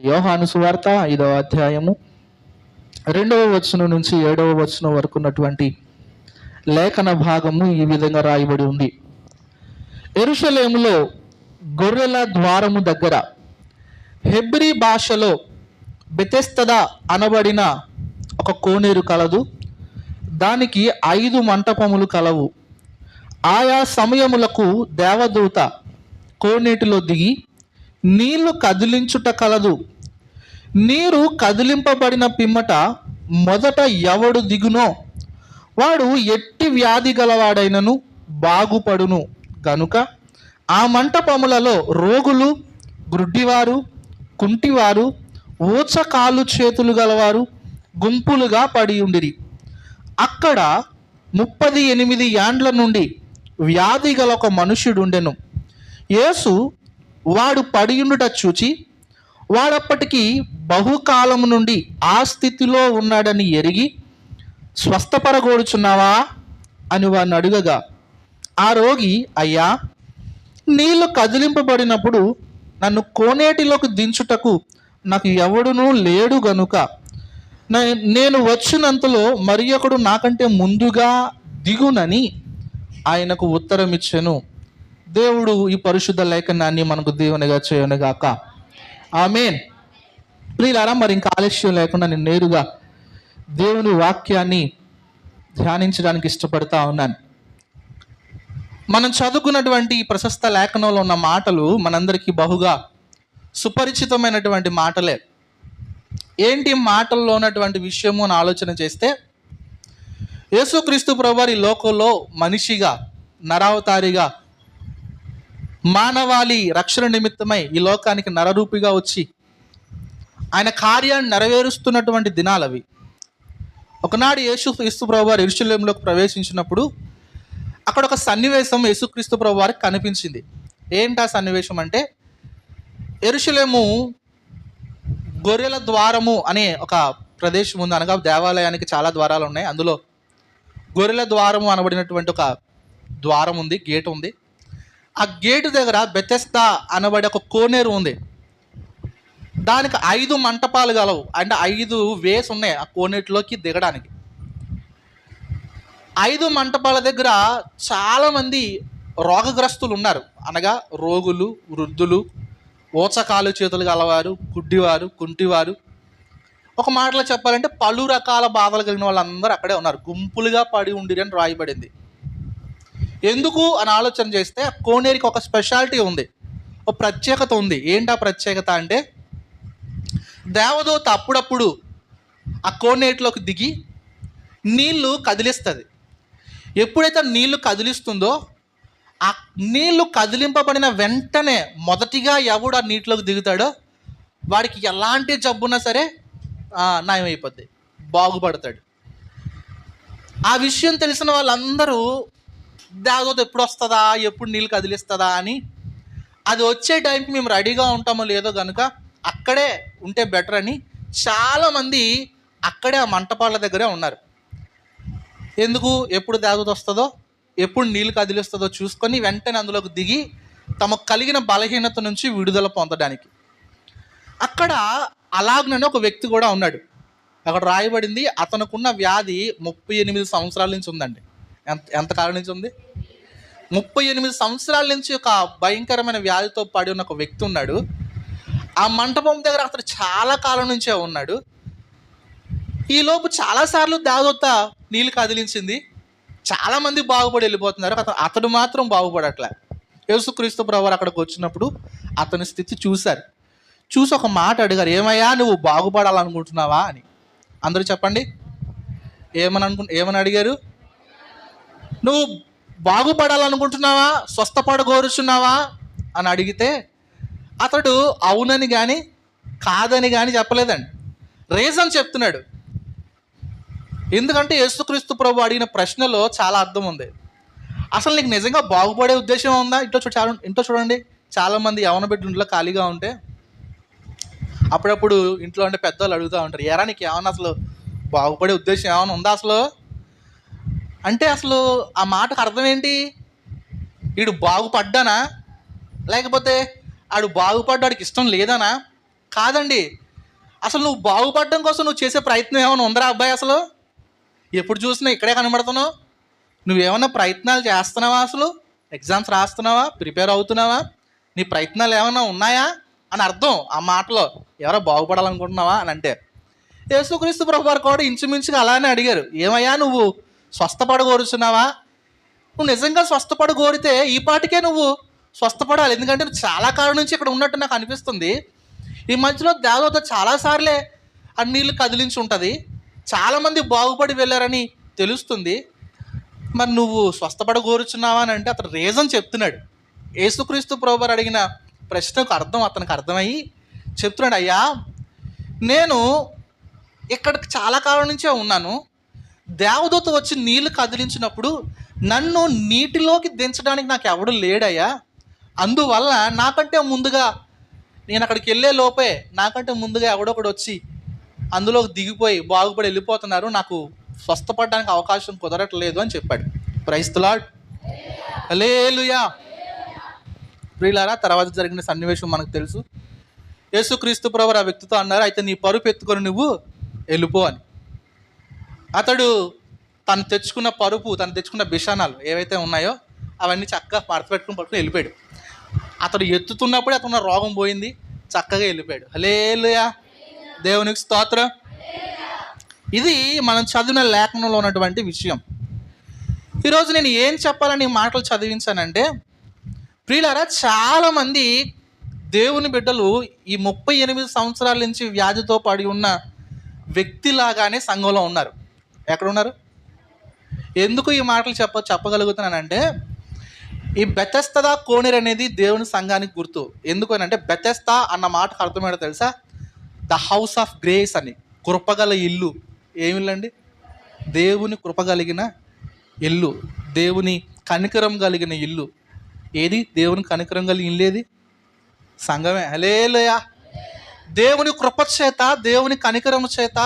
యోహాను సువార్త 5వ అధ్యాయము 2వ వచనం నుంచి 7వ వచనం వరకు ఉన్నటువంటి లేఖన భాగము ఈ విధంగా రాయబడి ఉంది. యెరూషలేములో గొర్రెల ద్వారము దగ్గర హెబ్రీ భాషలో బెతెస్దా అనబడిన ఒక కోనేరు కలదు. దానికి 5 మంటపములు కలవు. ఆయా సమయములకు దేవదూత కోనేటిలో దిగి నీళ్లు కదిలించుట కలదు. నీరు కదిలింపబడిన పిమ్మట మొదట ఎవడు దిగునో వాడు ఎట్టి వ్యాధి గలవాడైనను బాగుపడును గనుక ఆ మంటపములలో రోగులు, గ్రుడ్డివారు, కుంటివారు, ఊచ కాలు చేతులు గలవారు గుంపులుగా పడి ఉండిరి. అక్కడ 38 ఏండ్ల నుండి వ్యాధి గల ఒక మనుష్యుడుండెను. యేసు వాడు పడియుండుట చూచి వాడప్పటికి బహుకాలము నుండి ఆ స్థితిలో ఉన్నాడని ఎరిగి, స్వస్థపరగోడుచున్నావా అని వాడిని అడుగగా, ఆ రోగి, అయ్యా, నీళ్లు కదిలింపబడినప్పుడు నన్ను కోనేటిలోకి దించుటకు నాకు ఎవడునూ లేడు గనుక నేను వచ్చినంతలో మరి ఒకడు నాకంటే ముందుగా దిగునని ఆయనకు ఉత్తరం ఇచ్చెను. దేవుడు ఈ పరిశుద్ధ లేఖనాన్ని మనకు దీవెనగా చేయనుగాక. ఆమేన్. ప్రియులారా, మరి ఇంకా ఆలస్యం లేకుండా నేను నేరుగా దేవుని వాక్యాన్ని ధ్యానించడానికి ఇష్టపడతా ఉన్నాను. మనం చదువుకున్నటువంటి ఈ ప్రశస్త లేఖనంలో ఉన్న మాటలు మనందరికీ బహుగా సుపరిచితమైనటువంటి మాటలే. ఏంటి మాటల్లో ఉన్నటువంటి విషయము అని ఆలోచన చేస్తే, యేసుక్రీస్తు ప్రభువారు ఈ లోకంలో మనిషిగా, నరావతారిగా, మానవాళి రక్షణ నిమిత్తమై ఈ లోకానికి నరరూపిగా వచ్చి ఆయన కార్యాన్ని నెరవేరుస్తున్నటువంటి దినాలు అవి. ఒకనాడు యేసుక్రీస్తు ప్రభువారు యెరూషలేములోకి ప్రవేశించినప్పుడు అక్కడ ఒక సన్నివేశం యేసుక్రీస్తు ప్రభువారికి కనిపించింది. ఏంటి ఆ సన్నివేశం అంటే, యెరూషలేము గొర్రెల ద్వారము అనే ఒక ప్రదేశం ఉంది. అనగా దేవాలయానికి చాలా ద్వారాలు ఉన్నాయి. అందులో గొర్రెల ద్వారము అనబడినటువంటి ఒక ద్వారం ఉంది, గేట్ ఉంది. ఆ గేటు దగ్గర బెతెస్దా అనబడే ఒక కోనేరు ఉంది. దానికి 5 మంటపాలు గలవు. అంటే 5 వేస్ ఉన్నాయి ఆ కోనేటిలోకి దిగడానికి. 5 మంటపాల దగ్గర చాలామంది రోగగ్రస్తులు ఉన్నారు. అనగా రోగులు, వృద్ధులు, ఊచకాలు చేతులు గలవారు, గుడ్డివారు, కుంటివారు, ఒక మాటలో చెప్పాలంటే పలు రకాల బాధలు కలిగిన వాళ్ళందరూ అక్కడే ఉన్నారు. గుంపులుగా పడి ఉండిరి అని రాయబడింది. ఎందుకు అని ఆలోచన చేస్తే, ఆ కోనేరికి ఒక స్పెషాలిటీ ఉంది, ఒక ప్రత్యేకత ఉంది. ఏంటి ఆ ప్రత్యేకత అంటే, దేవదూత అప్పుడప్పుడు ఆ కోనేటిలోకి దిగి నీళ్లు కదిలిస్తుంది. ఎప్పుడైతే నీళ్లు కదిలిస్తుందో, ఆ నీళ్లు కదిలింపబడిన వెంటనే మొదటిగా ఎవడు ఆ నీటిలోకి దిగుతాడో వాడికి ఎలాంటి జబ్బున్నా సరే నయమైపోద్ది, బాగుపడతాడు. ఆ విషయం తెలిసిన వాళ్ళందరూ దేవదూత ఎప్పుడు వస్తుందా, ఎప్పుడు నీళ్ళు కదిలిస్తుందా అని, అది వచ్చే టైంకి మేము రెడీగా ఉంటామో లేదో కనుక అక్కడే ఉంటే బెటర్ అని చాలామంది అక్కడే ఆ మంటపాల దగ్గరే ఉన్నారు. ఎందుకు, ఎప్పుడు దేవదూత వస్తుందో, ఎప్పుడు నీళ్ళు కదిలిస్తుందో చూసుకొని వెంటనే అందులోకి దిగి తమకు కలిగిన బలహీనత నుంచి విడుదల పొందడానికి. అక్కడ అలాగనే ఒక వ్యక్తి కూడా ఉన్నాడు. అక్కడ రాయబడింది, అతనుకున్న వ్యాధి 38 సంవత్సరాల నుంచి ఉందండి. ఎంతకాలం నుంచి ఉంది? 38 సంవత్సరాల నుంచి ఒక భయంకరమైన వ్యాధితో పడి ఉన్న ఒక వ్యక్తి ఉన్నాడు. ఆ మంటపం దగ్గర అతను చాలా కాలం నుంచే ఉన్నాడు. ఈలోపు చాలాసార్లు దేవదూత నీళ్ళు కదిలించింది, చాలామంది బాగుపడి వెళ్ళిపోతున్నారు. అతడు మాత్రం బాగుపడట్లే. యేసుక్రీస్తు ప్రభువారు అక్కడికి వచ్చినప్పుడు అతని స్థితి చూశారు. చూసి ఒక మాట అడిగారు, ఏమయ్యా నువ్వు బాగుపడాలనుకుంటున్నావా అని. అందరూ చెప్పండి, ఏమని అడిగారు? నువ్వు బాగుపడాలనుకుంటున్నావా, స్వస్థపడగోరుచున్నావా అని అడిగితే అతడు అవునని కానీ కాదని కానీ చెప్పలేదండి. రీజన్ చెప్తున్నాడు. ఎందుకంటే యేసుక్రీస్తు ప్రభు అడిగిన ప్రశ్నలో చాలా అర్థం ఉంది. అసలు నీకు నిజంగా బాగుపడే ఉద్దేశం ఉందా? ఇంట్లో చూడండి, చాలామంది యవన బిడ్డ ఇంట్లో ఖాళీగా ఉంటే అప్పుడప్పుడు ఇంట్లో ఉండే పెద్దవాళ్ళు అడుగుతూ ఉంటారు, ఎరా నీకు ఏమన్నా అసలు బాగుపడే ఉద్దేశం ఏమైనా ఉందా అసలు అంటే, అసలు ఆ మాటకు అర్థం ఏంటి? వీడు బాగుపడ్డానా, లేకపోతే ఆడు బాగుపడ్డాడికి ఇష్టం లేదనా, కాదండి. అసలు నువ్వు బాగుపడడం కోసం నువ్వు చేసే ప్రయత్నం ఏమైనా ఉందరా అబ్బాయి? అసలు ఎప్పుడు చూసినా ఇక్కడే కనబడుతున్నావు. నువ్వేమన్నా ప్రయత్నాలు చేస్తున్నావా? అసలు ఎగ్జామ్స్ రాస్తున్నావా? ప్రిపేర్ అవుతున్నావా? నీ ప్రయత్నాలు ఏమైనా ఉన్నాయా అని అర్థం ఆ మాటలో. ఎవరో బాగుపడాలనుకుంటున్నావా అని అంటే, యేసుక్రీస్తు ప్రభువారు కూడా ఇంచుమించుగా అలానే అడిగారు. ఏమయ్యా, నువ్వు స్వస్థపడగోరుచున్నావా? నువ్వు నిజంగా స్వస్థపడగోరితే ఈ పాటికే నువ్వు స్వస్థపడాలి. ఎందుకంటే నువ్వు చాలా కాలం నుంచి ఇక్కడ ఉన్నట్టు నాకు అనిపిస్తుంది. ఈ మధ్యలో దేవదూత చాలాసార్లే ఆ నీళ్ళు కదిలించి ఉంటుంది, చాలామంది బాగుపడి వెళ్ళారని తెలుస్తుంది. మరి నువ్వు స్వస్థపడగోరుచున్నావా అని అంటే అతను రీజన్ చెప్తున్నాడు. యేసుక్రీస్తు ప్రభువారు అడిగిన ప్రశ్నకు అతనికి అర్థమయ్యి చెప్తున్నాడు, అయ్యా నేను ఇక్కడ చాలా కాలం నుంచే ఉన్నాను. దేవదూత వచ్చి నీళ్లు కదిలించినప్పుడు నన్ను నీటిలోకి దించడానికి నాకు ఎవడు లేడయ్యా. అందువల్ల నాకంటే ముందుగా, నేను అక్కడికి వెళ్ళే లోపే నాకంటే ముందుగా ఎవడొకడు వచ్చి అందులోకి దిగిపోయి బాగుపడి వెళ్ళిపోతున్నారు. నాకు స్వస్థపడడానికి అవకాశం కుదరట్లేదు అని చెప్పాడు. Praise the Lord. హల్లెలూయా. ప్రియులారా, తర్వాత జరిగిన సన్నివేశం మనకు తెలుసు. యేసుక్రీస్తు ప్రభువారు ఆ వ్యక్తితో అన్నారు, అయితే నీ పరుపు ఎత్తుకొని నువ్వు వెళ్ళిపో అని. అతడు తను తెచ్చుకున్న పరుపు, తను తెచ్చుకున్న బిషానాలు ఏవైతే ఉన్నాయో అవన్నీ చక్కగా పట్టుకుని వెళ్ళిపోయాడు. అతడు ఎత్తుతున్నప్పుడే అతను రోగం పోయింది, చక్కగా వెళ్ళిపోయాడు. హల్లెలూయా, దేవునికి స్తోత్రం. ఇది మనం చదివిన లేఖనంలో ఉన్నటువంటి విషయం. ఈరోజు నేను ఏం చెప్పాలని మాటలు చదివించానంటే, ప్రియులారా, చాలామంది దేవుని బిడ్డలు ఈ 38 సంవత్సరాల నుంచి వ్యాధితో పడి ఉన్న వ్యక్తిలాగానే సంఘంలో ఉన్నారు. ఎక్కడున్నారు? ఎందుకు ఈ మాటలు చెప్పగలుగుతున్నానంటే, ఈ బెతెస్దా కోనేరు అనేది దేవుని సంఘానికి గుర్తు. ఎందుకు అని అంటే, బెతెస్దా అన్న మాటకు అర్థమేంటో తెలుసా? ద హౌస్ ఆఫ్ గ్రేస్ అని. కృపగల ఇల్లు. ఏమి ఇల్లు అండి? దేవుని కృపగలిగిన ఇల్లు, దేవుని కనికరం కలిగిన ఇల్లు. ఏది దేవుని కనికరం కలిగిన ఇల్లు? ఏది? సంఘమే. హల్లెలూయా. దేవుని కృప చేత, దేవుని కనికరం చేత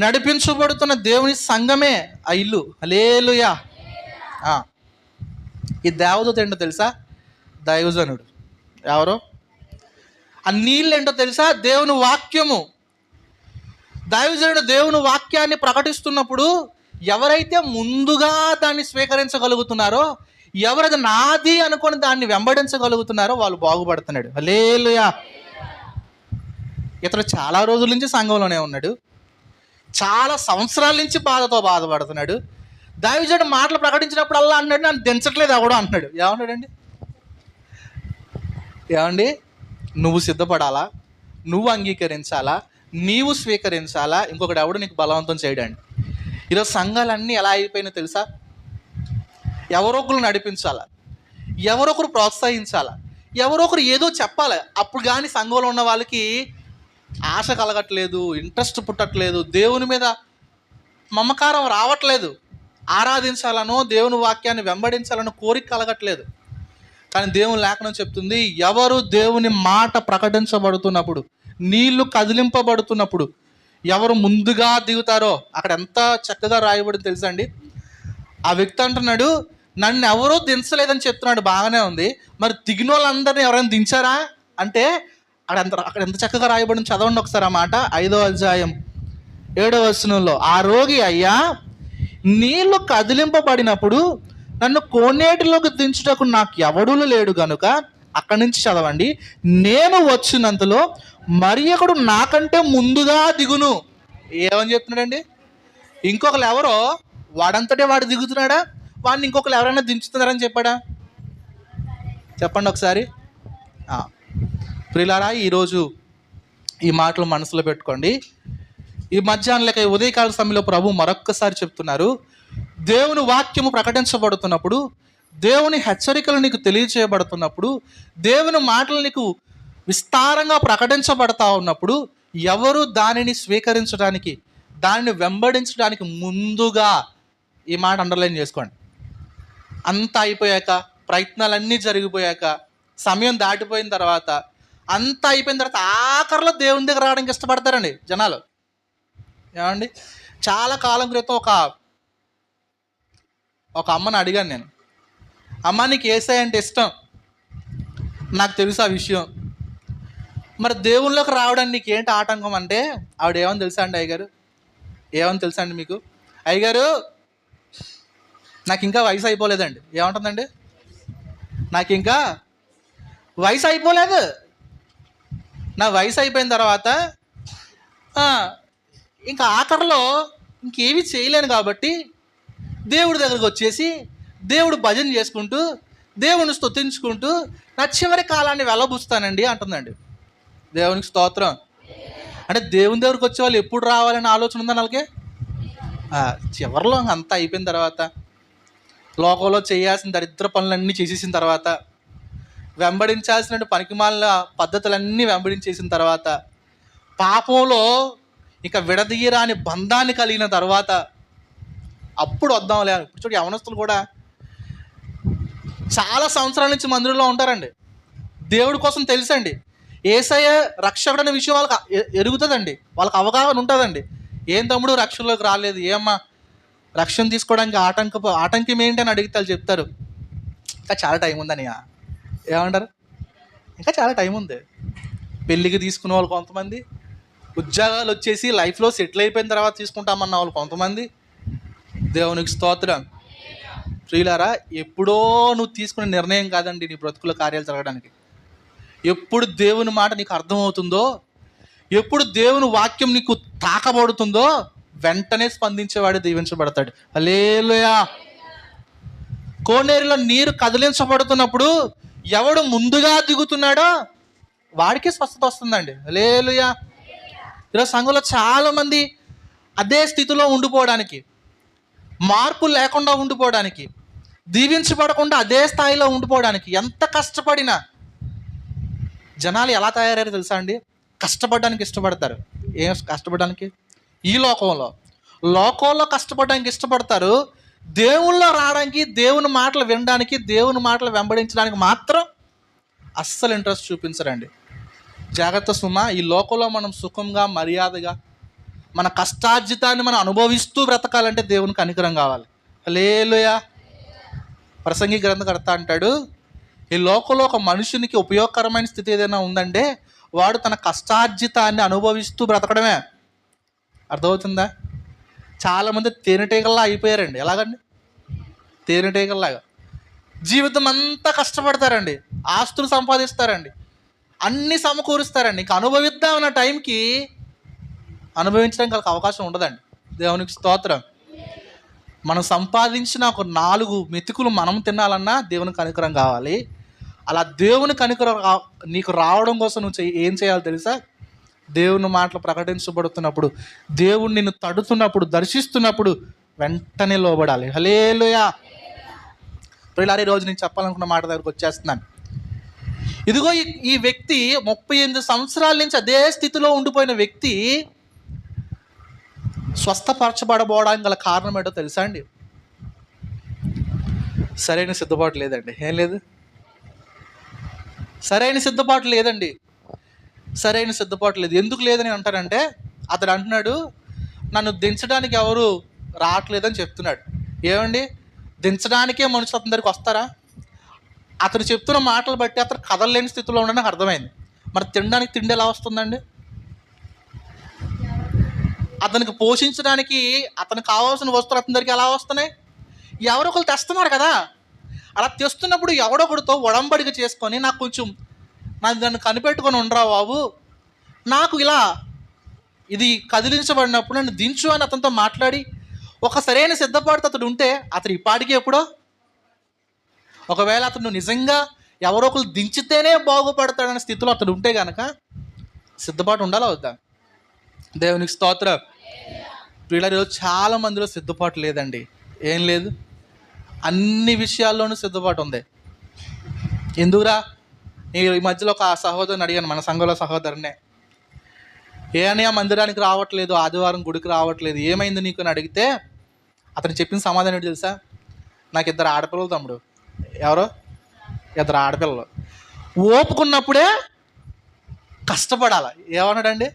నడిపించబడుతున్న దేవుని సంఘమే ఆ ఇల్లు. హల్లెలూయా. ఈ దేవదూత ఏంటో తెలుసా? దైవజనుడు. ఎవరో? ఆ నీళ్ళు ఏంటో తెలుసా? దేవుని వాక్యము. దైవజనుడు దేవుని వాక్యాన్ని ప్రకటిస్తున్నప్పుడు ఎవరైతే ముందుగా దాన్ని స్వీకరించగలుగుతున్నారో, ఎవరైతే నాది అనుకొని దాన్ని వెంబడించగలుగుతున్నారో వాళ్ళు బాగుపడుతున్నాడు. హల్లెలూయా. ఇతను చాలా రోజుల నుంచి సంఘంలోనే ఉన్నాడు, చాలా సంవత్సరాల నుంచి బాధపడుతున్నాడు. దైవజనుడు మాటలు ప్రకటించినప్పుడల్లా అన్నాడు, నన్ను దించట్లేదు ఎవడో అంటున్నాడు. ఏమన్నాడండి? ఏమండి, నువ్వు సిద్ధపడాలా, నువ్వు అంగీకరించాలా, నీవు స్వీకరించాలా, ఇంకొకటి ఎవడు నీకు బలవంతం చేయడండి. ఈరోజు సంఘాలన్నీ ఎలా అయిపోయినా తెలుసా? ఎవరొకరు నడిపించాలా, ఎవరొకరు ప్రోత్సహించాలా, ఎవరొకరు ఏదో చెప్పాలి. అప్పుడు కానీ సంఘంలో ఉన్న వాళ్ళకి ఆశ కలగట్లేదు, ఇంట్రెస్ట్ పుట్టట్లేదు, దేవుని మీద మమకారం రావట్లేదు, ఆరాధించాలనో దేవుని వాక్యాన్ని వెంబడించాలనో కోరిక కలగట్లేదు. కానీ దేవుని లేఖనం చెప్తుంది, ఎవరు దేవుని మాట ప్రకటించబడుతున్నప్పుడు, నీళ్లు కదిలింపబడుతున్నప్పుడు ఎవరు ముందుగా దిగుతారో, అక్కడ ఎంత చక్కగా రాయబడింది తెలుసా అండి? ఆ వ్యక్తి అంటున్నాడు, నన్ను ఎవరూ దించలేదని చెప్తున్నాడు. బాగానే ఉంది, మరి దిగిన వాళ్ళందరినీ ఎవరైనా దించారా అంటే అక్కడ ఎంత చక్కగా రాయబడింది. చదవండి ఒకసారి ఆ మాట. 5వ అధ్యాయం 7వ వచనంలో, ఆ రోగి, అయ్యా నీళ్లు కదిలింపబడినప్పుడు నన్ను కోనేటిలోకి దించుటకు నాకు ఎవడూ లేడు గనుక, అక్కడి నుంచి చదవండి, నేను వచ్చినంతలో మరి ఒకడు నాకంటే ముందుగా దిగును. ఏమని చెప్తున్నాడండి? ఇంకొకరు ఎవరో వాడంతటే వాడు దిగుతున్నాడా? వాడిని ఇంకొకరు ఎవరైనా దించుతున్నారని చెప్పాడా? చెప్పండి ఒకసారి. ప్రియులారా, ఈరోజు ఈ మాటలు మనసులో పెట్టుకోండి. ఈ మధ్యాహ్నం లేక ఉదయకాల సమయంలో ప్రభు మరొక్కసారి చెప్తున్నారు, దేవుని వాక్యము ప్రకటించబడుతున్నప్పుడు, దేవుని హెచ్చరికలు నీకు తెలియచేయబడుతున్నప్పుడు, దేవుని మాటలు నీకు విస్తారంగా ప్రకటించబడతా ఉన్నప్పుడు ఎవరు దానిని స్వీకరించడానికి, దానిని వెంబడించడానికి ముందుగా, ఈ మాట అండర్లైన్ చేసుకోండి, అంతా అయిపోయాక, ప్రయత్నాలన్నీ జరిగిపోయాక, సమయం దాటిపోయిన తర్వాత, అంతా అయిపోయిన తర్వాత ఆఖరిలో దేవుని దగ్గర రావడానికి ఇష్టపడతారండి జనాలు. ఏమండి, చాలా కాలం క్రితం ఒక అమ్మని అడిగాను నేను, అమ్మ నీకు యేసయ్య అంటే ఇష్టం, నాకు తెలుసు ఆ విషయం, మరి దేవుళ్ళలోకి రావడానికి నీకు ఏంటి ఆటంకం అంటే, ఆవిడ ఏమని తెలుసా అండి అయ్యగారు? ఏమని తెలుసా అండి మీకు? అయ్యగారు, నాకు ఇంకా వయసు అయిపోలేదండి. ఏమంటుందండి? నాకు ఇంకా వయసు అయిపోలేదు. నా వయసు అయిపోయిన తర్వాత ఇంకా ఆఖరిలో ఇంకేమీ చేయలేను కాబట్టి దేవుడి దగ్గరకు వచ్చేసి దేవుడు భజన చేసుకుంటూ దేవుని స్తుతించుకుంటూ నా చివరి కాలాన్ని వెళ్ళబుస్తానండి అంటుందండి. దేవునికి స్తోత్రం. అంటే దేవుని దగ్గరికి వచ్చే వాళ్ళు ఎప్పుడు రావాలని ఆలోచన ఉందా వాళ్ళకి? చివరిలో అంతా అయిపోయిన తర్వాత, లోకంలో చేయాల్సిన దరిద్ర పనులన్నీ చేసేసిన తర్వాత, వెంబడించాల్సిన పనికిమాలిన పద్ధతులన్నీ వెంబడించేసిన తర్వాత, పాపంలో ఇక విడదీయరాని బంధాన్ని కలిగిన తర్వాత అప్పుడు వద్దాంలే. ఇప్పుడు చూడు, యవనస్తులు కూడా చాలా సంవత్సరాల నుంచి మందిరంలో ఉంటారండి. దేవుడి కోసం తెలుసండి, యేసయ్య రక్షకుడు అనే విషయం వాళ్ళకి ఎరుగుతుందండి, వాళ్ళకి అవగాహన ఉంటుందండి. ఏం తమ్ముడు రక్షణలోకి రాలేదు, ఏమ్మా రక్షణ తీసుకోవడానికి ఆటంకం ఏంటి అని అడిగితే వాళ్ళు చెప్తారు, ఇంకా చాలా టైం ఉందని. ఏమంటారు? ఇంకా చాలా టైం ఉంది. పెళ్ళికి తీసుకునే వాళ్ళు కొంతమంది, ఉద్యోగాలు వచ్చేసి లైఫ్లో సెటిల్ అయిపోయిన తర్వాత తీసుకుంటామన్న వాళ్ళు కొంతమంది. దేవునికి స్తోత్రం. ప్రియులారా, ఎప్పుడో నువ్వు తీసుకునే నిర్ణయం కాదండి నీ బ్రతుకుల కార్యాలు జరగడానికి. ఎప్పుడు దేవుని మాట నీకు అర్థమవుతుందో, ఎప్పుడు దేవుని వాక్యం నీకు తాకబడుతుందో వెంటనే స్పందించేవాడు దీవించబడతాడు. హల్లెలూయా. కోనేరులో నీరు కదిలించబడుతున్నప్పుడు ఎవడు ముందుగా దిగుతున్నాడో వాడికి స్వస్థత వస్తుందండి. హల్లెలూయా. ఈరోజు సంఘంలో చాలామంది అదే స్థితిలో ఉండిపోవడానికి, మార్పు లేకుండా ఉండిపోవడానికి, దీవించబడకుండా అదే స్థాయిలో ఉండిపోవడానికి ఎంత కష్టపడినా జనాలు ఎలా తయారయ్యారో తెలుసా అండి? కష్టపడడానికి ఇష్టపడతారు. ఏం కష్టపడడానికి? ఈ లోకంలో కష్టపడడానికి ఇష్టపడతారు. దేవుళ్ళో రావడానికి, దేవుని మాటలు వినడానికి, దేవుని మాటలు వెంబడించడానికి మాత్రం అస్సలు ఇంట్రెస్ట్ చూపించరండి. జాగ్రత్త సుమా. ఈ లోకంలో మనం సుఖంగా, మర్యాదగా, మన కష్టార్జితాన్ని మనం అనుభవిస్తూ బ్రతకాలంటే దేవునికి కనికరం కావాలి. హల్లెలూయా. ప్రసంగి గ్రంథకర్త అంటాడు, ఈ లోకంలో ఒక మనుషునికి ఉపయోగకరమైన స్థితి ఏదైనా ఉందంటే వాడు తన కష్టార్జితాన్ని అనుభవిస్తూ బ్రతకడమే. అర్థమవుతుందా? చాలామంది తేనెటీగల్లా అయిపోయారండి. ఎలాగండి? తేనెటీగల్లాగా జీవితం అంతా కష్టపడతారండి, ఆస్తులు సంపాదిస్తారండి, అన్నీ సమకూరుస్తారండి. ఇంక అనుభవిద్దామన్న టైంకి అనుభవించడానికి వాళ్ళకి అవకాశం ఉండదండి. దేవునికి స్తోత్రం. మనం సంపాదించిన ఒక 4 మెతుకులు మనం తినాలన్నా దేవుని కనికరం కావాలి. అలా దేవుని కనికరం నీకు రావడం కోసం నువ్వు ఏం చేయాలో తెలుసా? దేవుని మాటలు ప్రకటించబడుతున్నప్పుడు, దేవుడు నిన్ను తడుతున్నప్పుడు, దర్శిస్తున్నప్పుడు వెంటనే లోబడాలి. హల్లెలూయా. ప్రియులారా, ఈరోజు నేను చెప్పాలనుకున్న మాట దగ్గరకు వచ్చేస్తున్నాను. ఇదిగో ఈ వ్యక్తి 38 సంవత్సరాల నుంచి అదే స్థితిలో ఉండిపోయిన వ్యక్తి స్వస్థపరచబడబోవడానికి గల కారణం ఏంటో తెలుసా అండి? సరైన సిద్ధపాటు లేదండి. ఏం లేదు? సరైన సిద్ధపాటు లేదండి. సరైన సిద్ధపాటు లేదు. ఎందుకు లేదని అంటారంటే, అతడు అంటున్నాడు, నన్ను దించడానికి ఎవరు రావట్లేదని చెప్తున్నాడు. ఏమండి, దించడానికే మనుషులు అతని దగ్గరికి వస్తారా? అతను చెప్తున్న మాటలు బట్టి అతను కదలలేని స్థితిలో ఉండడానికి అర్థమైంది. మరి తినడానికి తిండి ఎలా వస్తుందండి? అతనికి పోషించడానికి అతనికి కావాల్సిన వస్తువులు అతని దగ్గరికి ఎలా వస్తున్నాయి? ఎవరో ఒకరు తెస్తున్నారు కదా. అలా తెస్తున్నప్పుడు ఎవడొకడితో ఒడంబడిక చేసుకొని, నాకు దాన్ని కనిపెట్టుకొని ఉండరా బాబు, నాకు ఇలా ఇది కదిలించబడినప్పుడు నన్ను దించు అని అతనితో మాట్లాడి ఒక సరైన సిద్ధపాటుతో అతడు ఉంటే అతడు ఈ పాటికి ఎప్పుడో, ఒకవేళ అతను నిజంగా ఎవరో ఒకరు దించితేనే బాగుపడతాడనే స్థితిలో అతడు ఉంటే కనుక సిద్ధపాటు ఉండాలా వద్దా? దేవునికి స్తోత్రం. వీళ్ళలో చాలా మందిలో సిద్ధపాటు లేదండి. ఏం లేదు? అన్ని విషయాల్లోనూ సిద్ధపాటు ఉంది. ఎందుకురా? ఈ మధ్యలో ఒక సహోదరుని అడిగాను, మన సంఘంలో సహోదరునే, ఏనయ్య మందిరానికి రావట్లేదు, ఆదివారం గుడికి రావట్లేదు, ఏమైంది నీకు అని అడిగితే అతను చెప్పిన సమాధానం ఏంటి తెలుసా? నాకు 2 ఆడపిల్లలు తమ్ముడు. ఎవరో 2 ఆడపిల్లలు. ఓపుకున్నప్పుడే కష్టపడాలా. ఏమన్నాడండి?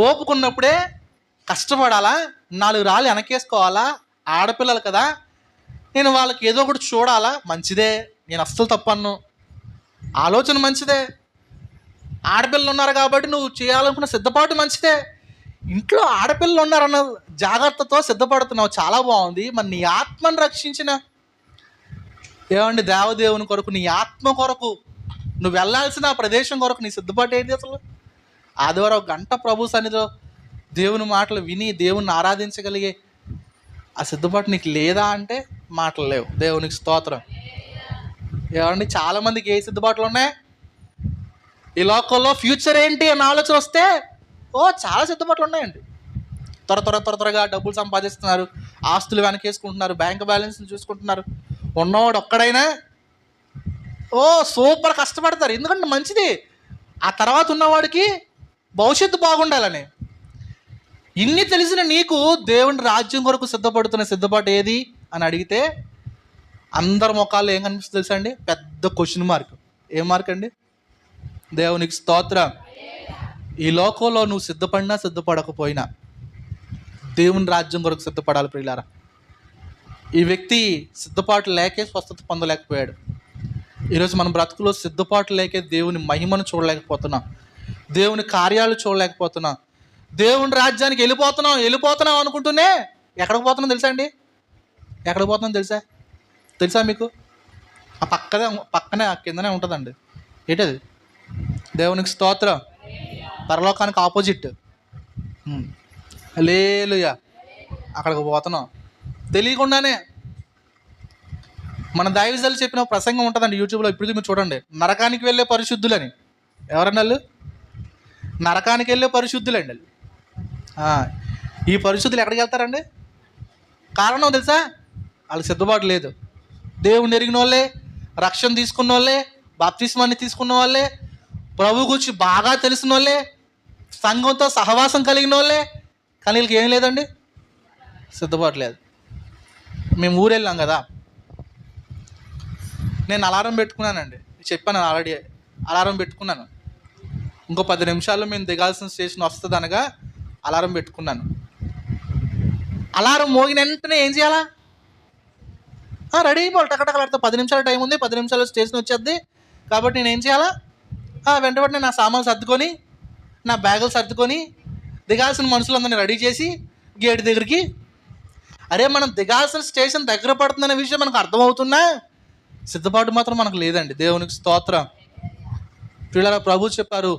ఓపుకున్నప్పుడే కష్టపడాలా, 4 రాళ్ళు వెనకేసుకోవాలా, ఆడపిల్లలు కదా, నేను వాళ్ళకి ఏదో ఒకటి చూడాలా. మంచిదే, నేను అస్సలు తప్పను, ఆలోచన మంచిదే. ఆడపిల్లలు ఉన్నారు కాబట్టి నువ్వు చేయాలనుకున్న సిద్ధపాటు మంచిదే. ఇంట్లో ఆడపిల్లలు ఉన్నారన్న జాగ్రత్తతో సిద్ధపడుతున్నావు, చాలా బాగుంది. మరి నీ ఆత్మను రక్షించిన ఏమండి దేవదేవుని కొరకు, నీ ఆత్మ కొరకు నువ్వు వెళ్ళాల్సిన ప్రదేశం కొరకు నీ సిద్ధపాటు ఏంటి అసలు? ఆదివారం ఒక గంట ప్రభు సన్నిధిలో దేవుని మాటలు విని దేవుని ఆరాధించగలిగే ఆ సిద్ధపాటు నీకు లేదా అంటే మాటలు లేవు. దేవునికి స్తోత్రం. ఏమండి చాలామందికి ఏ సిద్ధపాట్లు ఉన్నాయి? ఈ లోకంలో ఫ్యూచర్ ఏంటి అని ఆలోచన వస్తే చాలా సిద్ధపాట్లు ఉన్నాయండి. త్వరగా డబ్బులు సంపాదిస్తున్నారు, ఆస్తులు వెనకేసుకుంటున్నారు, బ్యాంక్ బ్యాలెన్స్లు చూసుకుంటున్నారు. ఉన్నవాడు ఒక్కడైనా సూపర్ కష్టపడతారు, ఎందుకంటే మంచిది. ఆ తర్వాత ఉన్నవాడికి భవిష్యత్తు బాగుండాలని. ఇన్ని తెలిసిన నీకు దేవుని రాజ్యం కొరకు సిద్ధపడుతున్న సిద్ధపాటు ఏది అని అడిగితే అందరి ముఖాల్లో ఏం కనిపిస్తుంది తెలుసా అండి? పెద్ద క్వశ్చన్ మార్క్. ఏం మార్క్ అండి? దేవునికి స్తోత్రం. ఈ లోకంలో నువ్వు సిద్ధపడినా సిద్ధపడకపోయినా దేవుని రాజ్యం కొరకు సిద్ధపడాలి ప్రియులారా. ఈ వ్యక్తి సిద్ధపాటు లేకే స్వస్థత పొందలేకపోయాడు. ఈరోజు మన బ్రతుకులో సిద్ధపాటు లేకే దేవుని మహిమను చూడలేకపోతున్నాం, దేవుని కార్యాలు చూడలేకపోతున్నాం, దేవుని రాజ్యానికి వెళ్ళిపోతున్నాం అనుకుంటూనే ఎక్కడికి పోతున్నాం తెలుసా అండి? ఎక్కడికి పోతున్నాం తెలుసా మీకు? ఆ పక్కనే కిందనే ఉంటుందండి. ఏంటది? దేవునికి స్తోత్రం. పరలోకానికి ఆపోజిట్. హల్లెలూయా. అక్కడికి పోతున్నాం తెలియకుండానే. మన దైవజనులు చెప్పిన ప్రసంగం ఉంటుందండి యూట్యూబ్లో, ఇప్పటికీ మీరు చూడండి. నరకానికి వెళ్ళే పరిశుద్ధులని. ఎవరన్నా వాళ్ళు? నరకానికి వెళ్ళే పరిశుద్ధులండి వాళ్ళు. ఈ పరిశుద్ధులు ఎక్కడికి వెళ్తారండి? కారణం తెలుసా? వాళ్ళకి సిద్ధపాటు లేదు. దేవుని ఎరిగిన వాళ్ళే, రక్షణ తీసుకున్న వాళ్ళే, బాప్తిస్మాన్ని తీసుకున్న వాళ్ళే, ప్రభు గురించి బాగా తెలిసిన వాళ్ళే, సంఘంతో సహవాసం కలిగిన వాళ్ళే, కానీ వీళ్ళకి ఏం లేదండి, సిద్ధపాటు లేదు. మేము ఊరు వెళ్ళాం కదా, నేను అలారం పెట్టుకున్నానండి, చెప్పాను ఆల్రెడీ. అలారం పెట్టుకున్నాను, ఇంకో 10 నిమిషాల్లో మేము దిగాల్సిన స్టేషన్ వస్తుంది అనగా అలారం పెట్టుకున్నాను. అలారం మోగిన వెంటనే ఏం చేయాలా? రెడీ అయిపోవాలి, టకటకలాడితే 10 నిమిషాల టైం ఉంది, 10 నిమిషాల్లో స్టేషన్ వచ్చేద్ది. కాబట్టి నేను ఏం చేయాలా? వెంటనే నా సామాన్లు సర్దుకొని, నా బ్యాగులు సర్దుకొని, దిగాల్సిన మనుషులందరినీ రెడీ చేసి గేట్ దగ్గరికి. అరే మనం దిగాల్సిన స్టేషన్ దగ్గర పడుతుందనే విషయం మనకు అర్థమవుతున్నా సిద్ధపాటు మాత్రం మనకు లేదండి. దేవునికి స్తోత్రం. పిల్లల ప్రభు చెప్పారు,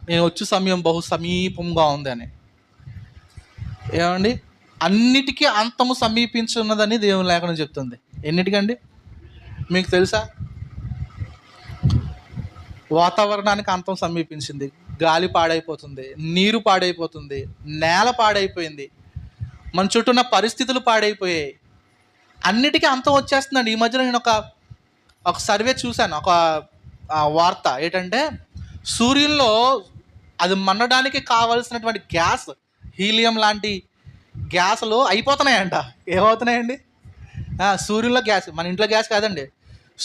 నేను వచ్చే సమయం బహు సమీపంగా ఉంది అని. ఏమండి? అన్నిటికీ అంతము సమీపించున్నదని దేవుని లేఖనం చెప్తుంది. ఎన్నిటికండి? మీకు తెలుసా? వాతావరణానికి అంతం సమీపించింది, గాలి పాడైపోతుంది, నీరు పాడైపోతుంది, నేల పాడైపోయింది, మన చుట్టూ ఉన్న పరిస్థితులు పాడైపోయాయి, అన్నిటికీ అంతం వచ్చేస్తుందండి. ఈ మధ్యన నేను ఒక సర్వే చూశాను, ఒక వార్త. ఏంటంటే సూర్యుల్లో అది మండడానికి కావలసినటువంటి గ్యాస్, హీలియం లాంటి గ్యాసులు అయిపోతున్నాయంట. ఏమవుతున్నాయండి? సూర్యుల్లో గ్యాస్, మన ఇంట్లో గ్యాస్ కాదండి,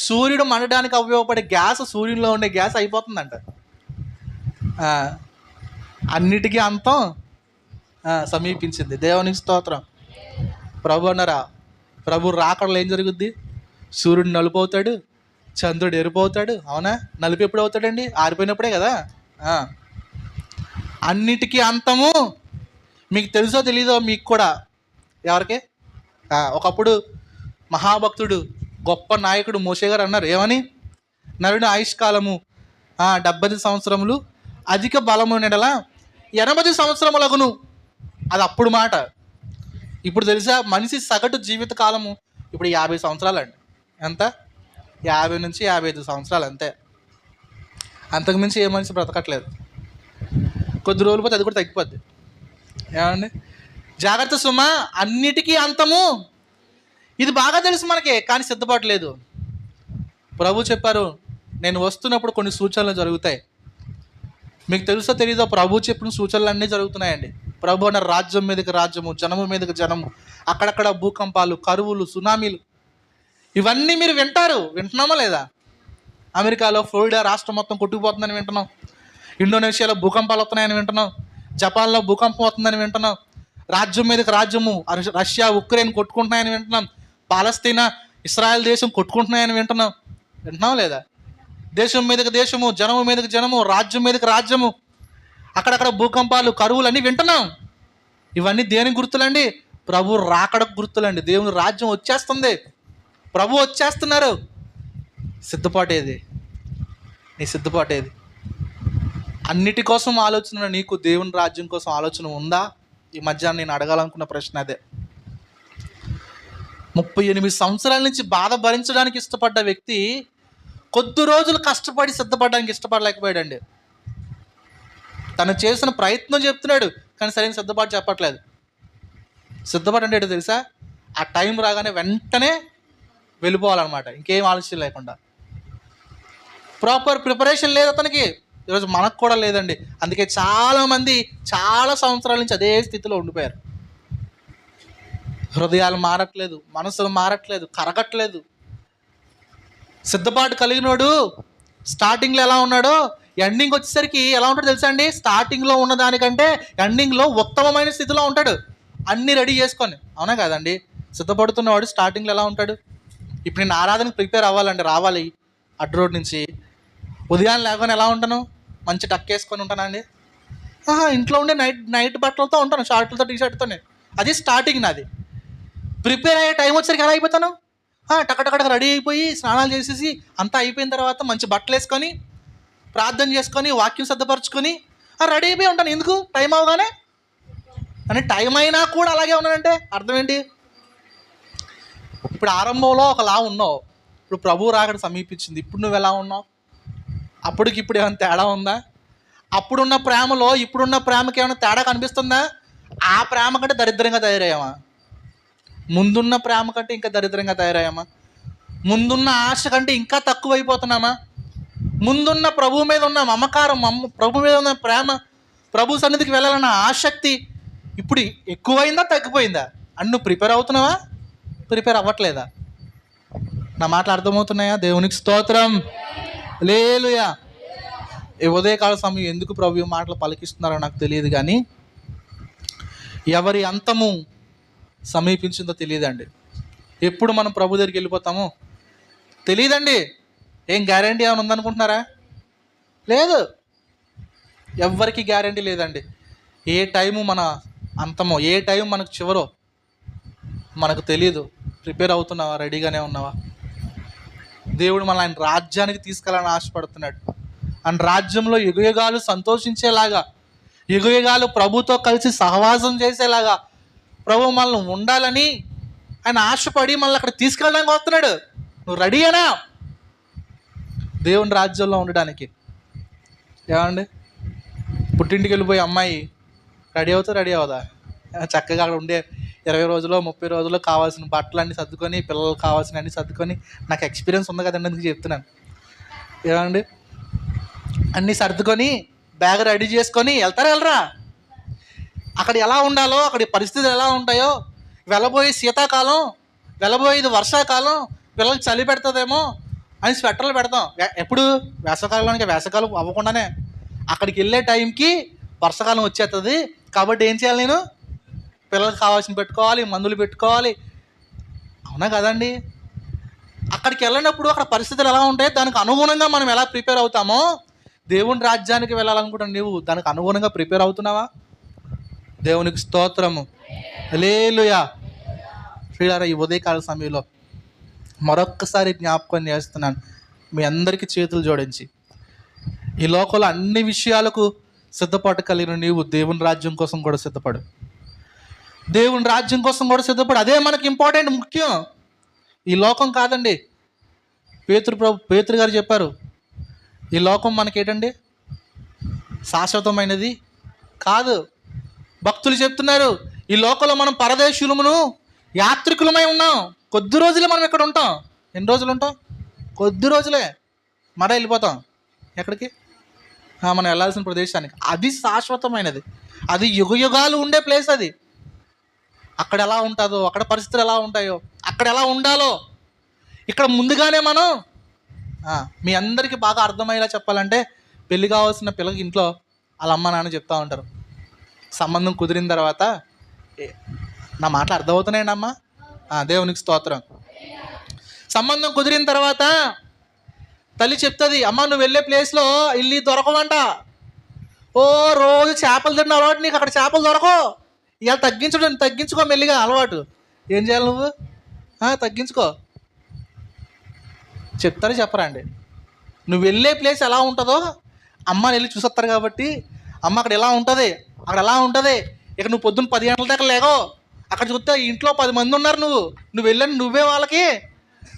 సూర్యుడు మండడానికి ఉపయోగపడే గ్యాస్, సూర్యుల్లో ఉండే గ్యాస్ అయిపోతుందంట. అన్నిటికీ అంతం సమీపించింది. దేవునికి స్తోత్రం. ప్రభు అన్నారా, ప్రభు రాకడలో ఏం జరుగుద్ది? సూర్యుడు నలుపు అవుతాడు, చంద్రుడు ఎరుపు అవుతాడు. అవునా? నలుపు ఎప్పుడు అవుతాడండి? ఆరిపోయినప్పుడే కదా. అన్నిటికీ అంతము. మీకు తెలుసో తెలీదో మీకు కూడా, ఎవరికి? ఒకప్పుడు మహాభక్తుడు గొప్ప నాయకుడు మోషే గారు అన్నారు, ఏమని? నరుని ఆయుష్కాలము 70 సంవత్సరములు, అధిక బలము నెడల 80 సంవత్సరములగును. అది అప్పుడు మాట. ఇప్పుడు తెలుసా మనిషి సగటు జీవిత కాలము ఇప్పుడు 50 సంవత్సరాలు అండి. ఎంత? 50 నుంచి 55 సంవత్సరాలు అంతే. అంతకుమించి ఏ మనిషి బ్రతకట్లేదు. కొద్ది రోజులు పోతే అది కూడా తగ్గిపోద్ది. ఏమండి? జాగ్రత్త సుమా, అన్నిటికీ అంతము. ఇది బాగా తెలుసు మనకి, కానీ సిద్ధపాటు లేదు. ప్రభు చెప్పారు, నేను వస్తున్నప్పుడు కొన్ని సూచనలు జరుగుతాయి. మీకు తెలుసో తెలీదో, ప్రభు చెప్పిన సూచనలు అన్నీ జరుగుతున్నాయండి. ప్రభు అన్న రాజ్యం మీదకి రాజ్యము, జనము మీదకి జనము, అక్కడక్కడ భూకంపాలు, కరువులు, సునామీలు, ఇవన్నీ మీరు వింటున్నామా లేదా? అమెరికాలో ఫ్లోరిడా రాష్ట్రం మొత్తం కొట్టుకుపోతుందని వింటున్నాం, ఇండోనేషియాలో భూకంపాలు వస్తున్నాయని వింటున్నాం, జపాన్లో భూకంపం వస్తుందని వింటున్నాం, రాజ్యం మీదకి రాజ్యము, రష్యా ఉక్రెయిన్ కొట్టుకుంటున్నాయని వింటున్నాం, పాలస్తీనా ఇస్రాయల్ దేశం కొట్టుకుంటున్నాయని వింటున్నాం లేదా? దేశం మీదకి దేశము, జనము మీదకి జనము, రాజ్యం మీదకి రాజ్యము, అక్కడక్కడ భూకంపాలు, కరువులు అన్నీ వింటున్నాం. ఇవన్నీ దేనికి గుర్తులండి? ప్రభు రాకడకు గుర్తులండి. దేవుని రాజ్యం వచ్చేస్తుంది, ప్రభు వచ్చేస్తున్నారు. సిద్ధపాటేది? నీ సిద్ధపాటేది? అన్నిటి కోసం ఆలోచన నీకు దేవుని రాజ్యం కోసం ఆలోచన ఉందా? ఈ మధ్యాహ్నం నేను అడగాలనుకున్న ప్రశ్న అదే. 38 సంవత్సరాల నుంచి బాధ భరించడానికి ఇష్టపడ్డ వ్యక్తి కొద్ది రోజులు కష్టపడి సిద్ధపడడానికి ఇష్టపడలేకపోయాడండి. తను చేసిన ప్రయత్నం చెప్తున్నాడు, కానీ సరైన సిద్ధపాటు చెప్పట్లేదు. సిద్ధపాటు అంటే ఏంటో తెలుసా? ఆ టైం రాగానే వెంటనే వెళ్ళిపోవాలన్నమాట, ఇంకేం ఆలస్యం లేకుండా. ప్రాపర్ ప్రిపరేషన్ లేదు అతనికి. ఈరోజు మనకు కూడా లేదండి. అందుకే చాలామంది చాలా సంవత్సరాల నుంచి అదే స్థితిలో ఉండిపోయారు. హృదయాలు మారట్లేదు, మనసులు మారట్లేదు, కరగట్లేదు. సిద్ధపాటు కలిగినోడు స్టార్టింగ్లో ఎలా ఉన్నాడో ఎండింగ్ వచ్చేసరికి ఎలా ఉంటాడో తెలుసా అండి? స్టార్టింగ్లో ఉన్న దానికంటే ఎండింగ్లో ఉత్తమమైన స్థితిలో ఉంటాడు, అన్నీ రెడీ చేసుకొని. అవునా కాదండి? సిద్ధపడుతున్నవాడు స్టార్టింగ్లో ఎలా ఉంటాడు? ఇప్పుడు నేను ఆరాధనకు ప్రిపేర్ అవ్వాలండి, రావాలి అడ్డు రోడ్ నుంచి. ఉదయాన్నే లేకపోతే ఎలా ఉంటాను? మంచి టక్ వేసుకొని ఉంటానండి. ఇంట్లో ఉండే నైట్ బట్టలతో ఉంటాను, షార్ట్లతో, టీషర్ట్తోనే. అది స్టార్టింగ్ నాది. ప్రిపేర్ అయ్యే టైం వచ్చేసరికి ఎలా అయిపోతాను? టకటక రెడీ అయిపోయి స్నానాలు చేసేసి అంతా అయిపోయిన తర్వాత మంచి బట్టలు వేసుకొని ప్రార్థన చేసుకొని వాక్యం సిద్ధపరచుకొని రెడీ అయిపోయి ఉంటాను. ఎందుకు? టైం అవగానే. అని టైం అయినా కూడా అలాగే ఉన్నానంటే అర్థం ఏంటి? ఇప్పుడు ఆరంభంలో ఒకలా ఉన్నావు, ఇప్పుడు ప్రభువు రాకడ సమీపించింది, ఇప్పుడు నువ్వు ఎలా ఉన్నావు? అప్పటికి ఇప్పుడు ఏమైనా తేడా ఉందా? అప్పుడున్న ప్రేమలో ఇప్పుడున్న ప్రేమకి ఏమైనా తేడా కనిపిస్తుందా? ఆ ప్రేమ కంటే దరిద్రంగా తయారయ్యామా? ముందున్న ప్రేమ కంటే ఇంకా దరిద్రంగా తయారయ్యామా? ముందున్న ఆశ కంటే ఇంకా తక్కువైపోతున్నామా? ముందున్న ప్రభు మీద ఉన్న మమకారం, ప్రభు మీద ఉన్న ప్రేమ, ప్రభు సన్నిధికి వెళ్ళాలన్న ఆసక్తి ఇప్పుడు ఎక్కువైందా తగ్గిపోయిందా? అని నువ్వు ప్రిపేర్ అవుతున్నావా? ప్రిపేర్ అవ్వట్లేదా? నా మాటలు అర్థమవుతున్నాయా? దేవునికి స్తోత్రం, హల్లెలూయా. ఈ ఉదయకాల సమయం ఎందుకు ప్రభు మాటలు పలికిస్తున్నారో నాకు తెలియదు, కానీ ఎవరి అంతము సమీపించిందో తెలియదండి. ఎప్పుడు మనం ప్రభు దగ్గరికి వెళ్ళిపోతామో తెలియదండి. ఏం గ్యారంటీ ఏమైనా ఉందనుకుంటున్నారా? లేదు, ఎవ్వరికి గ్యారంటీ లేదండి. ఏ టైము మన అంతమో, ఏ టైం మనకు చివరో మనకు తెలియదు. ప్రిపేర్ అవుతున్నావా? రెడీగానే ఉన్నావా? దేవుడు మన ఆయన రాజ్యానికి తీసుకెళ్ళాలని ఆశపడుతున్నాడు. ఆయన రాజ్యంలో యుగయుగాలు సంతోషించేలాగా, యుగయుగాలు ప్రభుతో కలిసి సహవాసం చేసేలాగా ప్రభు మనల్ని ఉండాలని ఆయన ఆశపడి మనల్ని అక్కడ తీసుకెళ్ళడానికి వస్తున్నాడు. నువ్వు రెడీయేనా దేవుని రాజ్యంలో ఉండడానికి? ఏమండి, పుట్టింటికి వెళ్ళిపోయి అమ్మాయి రెడీ అవుదా? చక్కగా అక్కడ ఉండే 20 రోజులు 30 రోజులు కావాల్సిన బట్టలన్నీ సర్దుకొని, పిల్లలు కావాల్సినవన్నీ సర్దుకొని, నాకు ఎక్స్పీరియన్స్ ఉంది కదండి అందుకు చెప్తున్నాను. ఏమండి, అన్నీ సర్దుకొని బ్యాగ్ రెడీ చేసుకొని వెళ్ళరా? అక్కడ ఎలా ఉండాలో, అక్కడి పరిస్థితులు ఎలా ఉంటాయో, వెళ్ళబోయే శీతాకాలం, వెళ్ళబోయేది వర్షాకాలం, పిల్లలకి చలి పెడుతుందేమో అని స్వెటర్లు పెడతాం. ఎప్పుడు? వేసవకాలంలోనికి. వేసవకాలం అవ్వకుండానే అక్కడికి వెళ్ళే టైంకి వర్షాకాలం వచ్చేస్తుంది. కాబట్టి ఏం చేయాలి? నేను పిల్లలకు కావాల్సిన పెట్టుకోవాలి, మందులు పెట్టుకోవాలి. అవునా కదండి? అక్కడికి వెళ్ళినప్పుడు అక్కడ పరిస్థితులు ఎలా ఉంటాయి, దానికి అనుగుణంగా మనం ఎలా ప్రిపేర్ అవుతామో, దేవుని రాజ్యానికి వెళ్ళాలనుకుంటున్నావు, నీవు దానికి అనుగుణంగా ప్రిపేర్ అవుతున్నావా? దేవునికి స్తోత్రము, హల్లెలూయా. ప్రియులారా, ఈ ఉదయకాల సమయంలో మరొక్కసారి జ్ఞాపకం చేస్తున్నాను, మీ అందరికీ చేతులు జోడించి, ఈ లోకంలో అన్ని విషయాలకు సిద్ధపాటు కలిగిన నీవు దేవుని రాజ్యం కోసం కూడా సిద్ధపడు. దేవుని రాజ్యం కోసం కూడా సిద్ధపడు. అదే మనకి ఇంపార్టెంట్, ముఖ్యం. ఈ లోకం కాదండి. పేతురు గారు చెప్పారు, ఈ లోకం మనకేంటండి శాశ్వతమైనది కాదు. భక్తులు చెప్తున్నారు, ఈ లోకంలో మనం పరదేశులమును యాత్రికులమై ఉన్నాం. కొద్ది రోజులే మనం ఇక్కడ ఉంటాం. ఎన్ని రోజులు ఉంటాం? కొద్ది రోజులే, మర వెళ్ళిపోతాం. ఎక్కడికి? మనం వెళ్ళాల్సిన ప్రదేశానికి. అది శాశ్వతమైనది, అది యుగయుగాలు ఉండే ప్లేస్. అది అక్కడ ఎలా ఉంటుందో, అక్కడ పరిస్థితులు ఎలా ఉంటాయో, అక్కడ ఎలా ఉండాలో ఇక్కడ ముందుగానే మనం మీ అందరికీ బాగా అర్థమయ్యేలా చెప్పాలంటే, పెళ్ళి కావాల్సిన పిల్లకి ఇంట్లో వాళ్ళ అమ్మ నాన్న చెప్తూ ఉంటారు, సంబంధం కుదిరిన తర్వాత, నా మాటలు అర్థమవుతున్నాయండి అమ్మ? దేవునికి స్తోత్రం. సంబంధం కుదిరిన తర్వాత తల్లి చెప్తుంది, అమ్మ నువ్వు వెళ్ళే ప్లేస్లో ఇల్లు దొరకవంట. ఓ రోజు చేపలు తిన్న అలవాటు నీకు, అక్కడ చేపలు దొరకవు. ఇవాళ తగ్గించుకో మెల్లిగా అలవాటు. ఏం చేయాలి నువ్వు? తగ్గించుకో. చెప్తారు చెప్పరా అండి? నువ్వు వెళ్ళే ప్లేస్ ఎలా ఉంటుందో అమ్మని వెళ్ళి చూసొస్తారు కాబట్టి, అమ్మ అక్కడ ఎలా ఉంటుంది, అక్కడ ఎలా ఉంటుంది. ఇక నువ్వు పొద్దున్న 10 గంటల దాకా లేగో, అక్కడ చూస్తే ఇంట్లో 10 మంది ఉన్నారు, నువ్వు వెళ్ళని నువ్వే వాళ్ళకి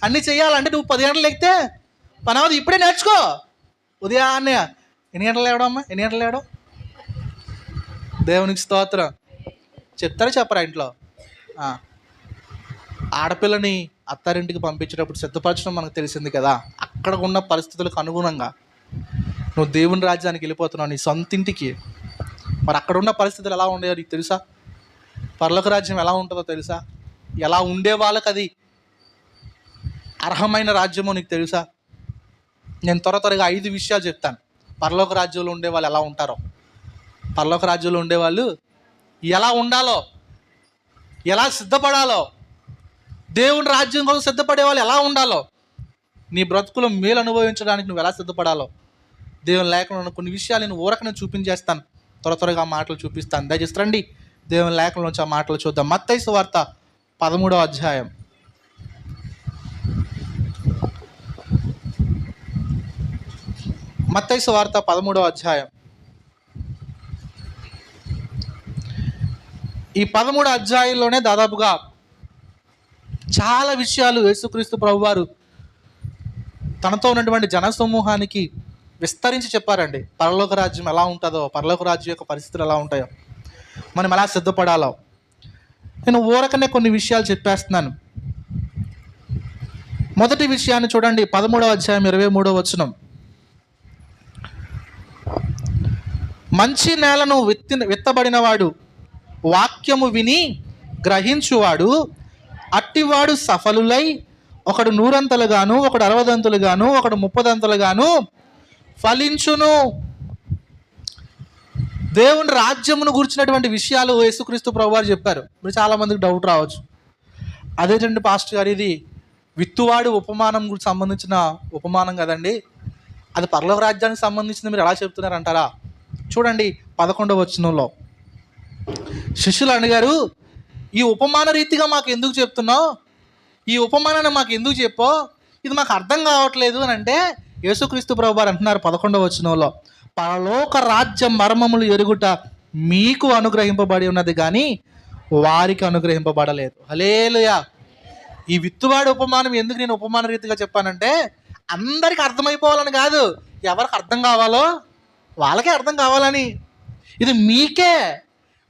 అన్నీ చెయ్యాలంటే నువ్వు 10 గంటలు లేగితే పని అవ్వదు. ఇప్పుడే నేర్చుకో. ఉదయాన్నే ఎన్ని గంటలు లేవడం అమ్మా? ఎన్ని గంటలు లేవడం? దేవునికి స్తోత్రం. చెప్తారా చెప్పరా ఇంట్లో? ఆడపిల్లని అత్తారింటికి పంపించేటప్పుడు సిద్ధపరచడం మనకు తెలిసింది కదా. అక్కడ ఉన్న పరిస్థితులకు అనుగుణంగా నువ్వు దేవుని రాజ్యానికి వెళ్ళిపోతున్నావు, నీ సొంత ఇంటికి. మరి అక్కడ ఉన్న పరిస్థితులు ఎలా ఉండేవో నీకు తెలుసా? పరలోక రాజ్యం ఎలా ఉంటుందో తెలుసా? ఎలా ఉండే వాళ్ళకి అది అర్హమైన రాజ్యమో నీకు తెలుసా? నేను త్వరగా 5 విషయాలు చెప్తాను. పరలోక రాజ్యంలో ఉండే వాళ్ళు ఎలా ఉంటారో, పరలోక రాజ్యంలో ఉండేవాళ్ళు ఎలా ఉండాలో, ఎలా సిద్ధపడాలో, దేవుని రాజ్యం కోసం సిద్ధపడే వాళ్ళు ఎలా ఉండాలో, నీ బ్రతుకులో మేలు అనుభవించడానికి నువ్వు ఎలా సిద్ధపడాలో దేవుని లేఖనంలో ఉన్న కొన్ని విషయాలు నేను ఊరకనే చూపించేస్తాను. త్వరగా మాటలు చూపిస్తాను. దయచేసి రండి దేవుని లేఖనంలోంచి ఆ మాటలు చూద్దాం. మత్తయి సువార్త 13వ అధ్యాయం. మత్తయి సువార్త 13వ అధ్యాయం. ఈ 13 అధ్యాయంలోనే దాదాపుగా చాలా విషయాలు యేసుక్రీస్తు ప్రభువారు తనతో ఉన్నటువంటి జనసమూహానికి విస్తరించి చెప్పారండి. పరలోక రాజ్యం ఎలా ఉంటుందో, పరలోక రాజ్యం యొక్క పరిస్థితులు ఎలా ఉంటాయో, మనం ఎలా సిద్ధపడాలో నేను ఊరకనే కొన్ని విషయాలు చెప్పేస్తున్నాను. మొదటి విషయాన్ని చూడండి, 13వ అధ్యాయం 23వ వచనం. మంచి నేలను విత్తబడినవాడు, వాక్యము విని గ్రహించువాడు, అట్టివాడు సఫలులై ఒకడు 100 ఒకడు 60 ఒకడు 30 ఫలించును. దేవుని రాజ్యమును గురించినటువంటి విషయాలు యేసుక్రీస్తు ప్రభువారు చెప్పారు. ఇప్పుడు చాలామందికి డౌట్ రావచ్చు, అదేంటండి పాస్టర్ గారు, ఇది విత్తువాడు ఉపమానం గురించి సంబంధించిన ఉపమానం కదండి, అది పరలోక రాజ్యానికి సంబంధించింది మీరు ఎలా చెప్తున్నారంటారా? చూడండి 11వ వచనంలో శిష్యులు అడిగారు, ఈ ఉపమాన రీతిగా మాకు ఎందుకు చెప్తున్నావు, ఈ ఉపమానాన్ని మాకు ఎందుకు చెప్పో, ఇది మాకు అర్థం కావట్లేదు అని అంటే యేసుక్రీస్తు ప్రభువారు అంటున్నారు 11వ వచనంలో, పరలోక రాజ్య మర్మములు ఎరుగుట మీకు అనుగ్రహింపబడి ఉన్నది కానీ వారికి అనుగ్రహింపబడలేదు. హల్లెలూయా. ఈ విత్తువాడు ఉపమానం ఎందుకు నేను ఉపమాన రీతిగా చెప్పానంటే, అందరికి అర్థమైపోవాలని కాదు, ఎవరికి అర్థం కావాలో వాళ్ళకే అర్థం కావాలని. ఇది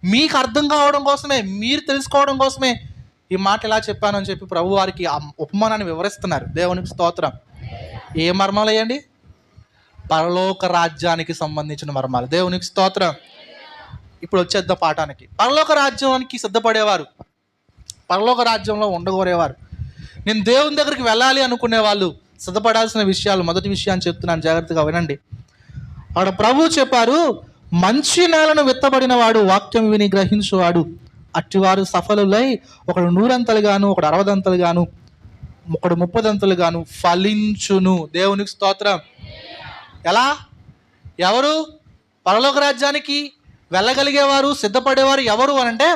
మీకు అర్థం కావడం కోసమే, మీరు తెలుసుకోవడం కోసమే ఈ మాట ఎలా చెప్పానని చెప్పి ప్రభు వారికి ఆ ఉపమానాన్ని వివరిస్తున్నారు. దేవునికి స్తోత్రం. ఏ మర్మాలు అయ్యండి? పరలోక రాజ్యానికి సంబంధించిన మర్మాలు. దేవునికి స్తోత్రం. ఇప్పుడు వచ్చేద్దాం పాఠానికి. పరలోక రాజ్యానికి సిద్ధపడేవారు, పరలోక రాజ్యంలో ఉండగోరేవారు, నేను దేవుని దగ్గరికి వెళ్ళాలి అనుకునే వాళ్ళు సిద్ధపడాల్సిన విషయాలు. మొదటి విషయాన్ని చెప్తున్నాను, జాగ్రత్తగా వినండి. అక్కడ ప్రభు చెప్పారు, మంచి నేలను విత్తబడిన వాడు, వాక్యం విని గ్రహించువాడు, అట్టివారు సఫలులై ఒకడు 100 ఒకడు 60 ఒకడు 30 ఫలించును. దేవునికి స్తోత్రం. ఎలా? ఎవరు పరలోక రాజ్యానికి వెళ్ళగలిగేవారు, సిద్ధపడేవారు ఎవరు అని అంటే,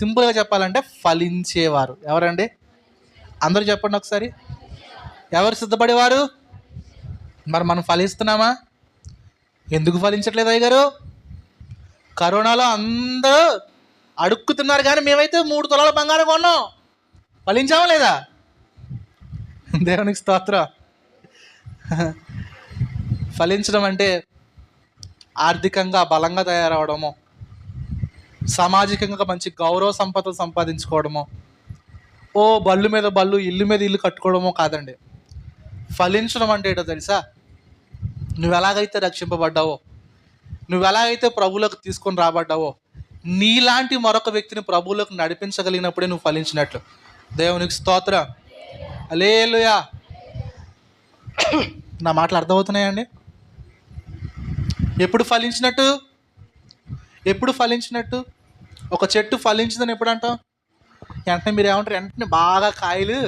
సింపుల్గా చెప్పాలంటే ఫలించేవారు. ఎవరండి? అందరూ చెప్పండి ఒకసారి. ఎవరు సిద్ధపడేవారు? మరి మనం ఫలిస్తున్నామా? ఎందుకు ఫలించట్లేదు అయ్యగారు? కరోనాలో అందరూ అడుక్కుతున్నారు కానీ మేమైతే 3 తులాల బంగారం కొన్నాం. ఫలించామా లేదా? దేవునికి స్తోత్రం. ఫలించడం అంటే ఆర్థికంగా బలంగా తయారవడము, సామాజికంగా మంచి గౌరవ సంపదలు సంపాదించుకోవడము, ఓ బళ్ళు మీద బళ్ళు, ఇల్లు మీద ఇల్లు కట్టుకోవడమో కాదండి. ఫలించడం అంటే ఏంటో తెలుసా? నువ్వు ఎలాగైతే రక్షింపబడ్డావో, నువ్వు ఎలాగైతే ప్రభువులకు తీసుకొని రాబడ్డావో, నీలాంటి మరొక వ్యక్తిని ప్రభువులకు నడిపించగలిగినప్పుడే నువ్వు ఫలించినట్లు. దేవునికి స్తోత్రం. హల్లెలూయా. నా మాటలు అర్థమవుతున్నాయండి? ఎప్పుడు ఫలించినట్టు? ఎప్పుడు ఫలించినట్టు? ఒక చెట్టు ఫలించిందని ఎప్పుడు అంటాం? వెంటనే మీరు ఏమంటారు? వెంటనే బాగా కాయలు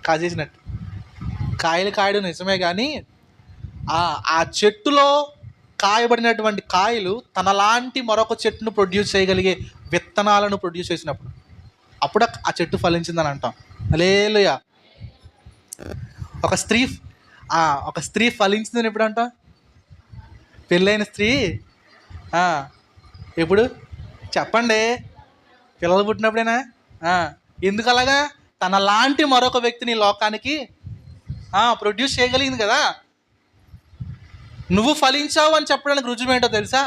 కాజేసినట్టు. కాయలు కాయడం నిజమే కానీ ఆ చెట్టులో కాయబడినటువంటి కాయలు తనలాంటి మరొక చెట్టును ప్రొడ్యూస్ చేయగలిగే విత్తనాలను ప్రొడ్యూస్ చేసినప్పుడు అప్పుడు ఆ చెట్టు ఫలించిందని అంటాం. హల్లెలూయా. ఒక స్త్రీ ఫలించిందని ఎప్పుడు అంటాం? పెళ్ళైన స్త్రీ ఎప్పుడు చెప్పండి? పిల్లలు పుట్టినప్పుడేనా? ఎందుకు అలాగా? తనలాంటి మరొక వ్యక్తిని లోకానికి ప్రొడ్యూస్ చేయగలిగింది కదా. నువ్వు ఫలించావు అని చెప్పడానికి రుజువు ఏంటో తెలుసా?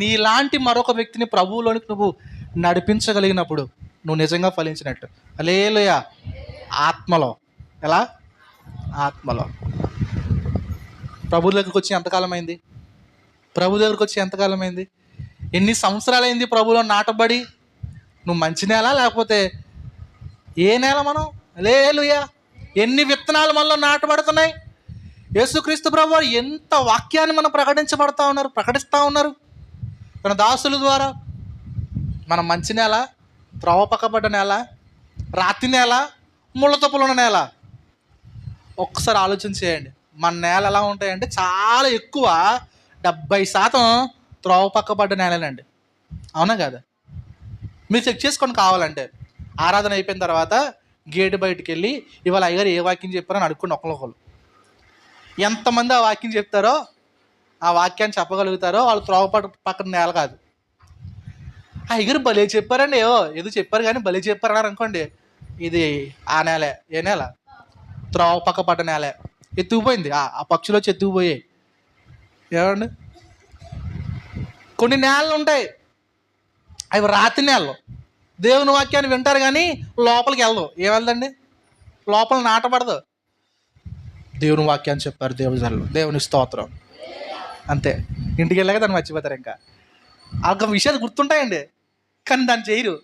నీలాంటి మరొక వ్యక్తిని ప్రభువులోనికి నువ్వు నడిపించగలిగినప్పుడు నువ్వు నిజంగా ఫలించినట్టు. హల్లెలూయా. ఆత్మలో. ఎలా? ఆత్మలో. ప్రభు దగ్గరికి వచ్చి ఎంతకాలం అయింది? ఎన్ని సంవత్సరాలైంది ప్రభులో నాటబడి? నువ్వు మంచి నేల లేకపోతే ఏ నేల? మనం హల్లెలూయా. ఎన్ని విత్తనాలు మనలో నాటబడుతున్నాయి? యేసుక్రీస్తు ప్రభు వారు ఎంత వాక్యాన్ని మనం ప్రకటిస్తూ ఉన్నారు తన దాసుల ద్వారా. మన మంచి నేల, త్రోవ పక్కబడ్డ నేల, రాతి నేల, ముళ్ళ తొప్పలు ఉన్న నేల? ఒక్కసారి ఆలోచన చేయండి. మన నేల ఎలా ఉంటాయంటే చాలా ఎక్కువ 70% త్రోవ పక్కబడ్డ నేలనండి. అవునా కదా? మీరు చెక్ చేసుకోండి కావాలంటే. ఆరాధన అయిపోయిన తర్వాత గేటు బయటికి వెళ్ళి ఇవాళ అయ్యగారు ఏ వాక్యం చెప్పారని అడుక్కోండి ఒకరు. ఎంతమంది ఆ వాక్యం చెప్తారో, ఆ వాక్యాన్ని చెప్పగలుగుతారో వాళ్ళు త్రోవ పక్కన నేల కాదు. అయ్యగారు భలే చెప్పారండి, ఏదో చెప్పారు కానీ భలే చెప్పారన్నారు అనుకోండి, ఇది ఆ నేలే. ఏ నేల? త్రోవ పక్క పడ్డ నేలే. ఎత్తుకుపోయింది. ఆ పక్షులు వచ్చి ఎత్తుకుపోయాయి. ఏమండి? కొన్ని నేలలు ఉంటాయి, అవి రాతి నేలలు. దేవుని వాక్యాన్ని వింటారు కానీ లోపలికి వెళ్ళదు. ఏం లోపల నాటపడదు. దేవుని వాక్యాన్ని చెప్పారు దేవుని స్తోత్రం, అంతే. ఇంటికి వెళ్ళాక దాన్ని మర్చిపోతారు. ఇంకా ఒక విషయాలు గుర్తుంటాయండి కానీ దాన్ని చేయరు.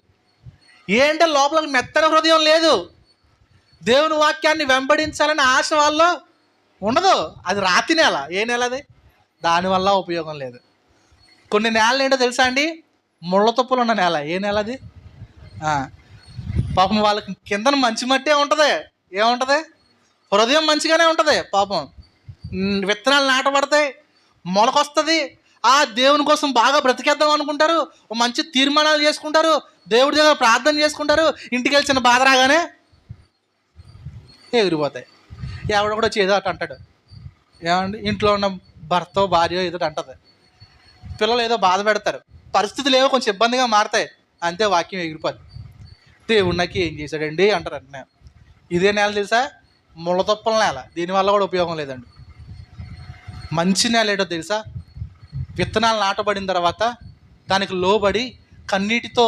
ఏంటంటే లోపల మెత్తన హృదయం లేదు. దేవుని వాక్యాన్ని వెంబడించాలని ఆశ వాళ్ళలో ఉండదు. అది రాతి నేల. ఏ నేల అది? దానివల్ల ఉపయోగం లేదు. కొన్ని నేలలు ఏంటో తెలుసా అండి? ముళ్ళ తుప్పలు ఉన్న నేల. ఏ నేల అది? పాపం వాళ్ళకి కిందన మంచి మట్టే ఉంటుంది. ఏముంటుంది? హృదయం మంచిగానే ఉంటుంది. పాపం విత్తనాలు నాటబడతాయి, మొలకొస్తుంది. దేవుని కోసం బాగా బ్రతికేద్దాం అనుకుంటారు, మంచి తీర్మానాలు చేసుకుంటారు, దేవుడి దగ్గర ప్రార్థన చేసుకుంటారు. ఇంటికి వెళ్ళి చిన్న బాధ రాగానే ఎగిరిపోతాయి. ఎవడొకడు వచ్చి ఏదో అటు అంటాడు. ఏమండి? ఇంట్లో ఉన్న భర్త భార్య ఏదో అంటది, పిల్లలు ఏదో బాధ పెడతారు, పరిస్థితులు ఏవో కొంచెం ఇబ్బందిగా మారతాయి, అంతే వాక్యం ఎగిరిపోద్ది. దేవుడు నాకు ఏం చేశాడండి అంటారు. అంటే ఇదే నేల తెలుసా? ముళ్ళ తొప్పల నేల. దీనివల్ల కూడా ఉపయోగం లేదండి. మంచి నేల ఏంటో తెలుసా? విత్తనాలు నాటబడిన తర్వాత దానికి లోబడి కన్నీటితో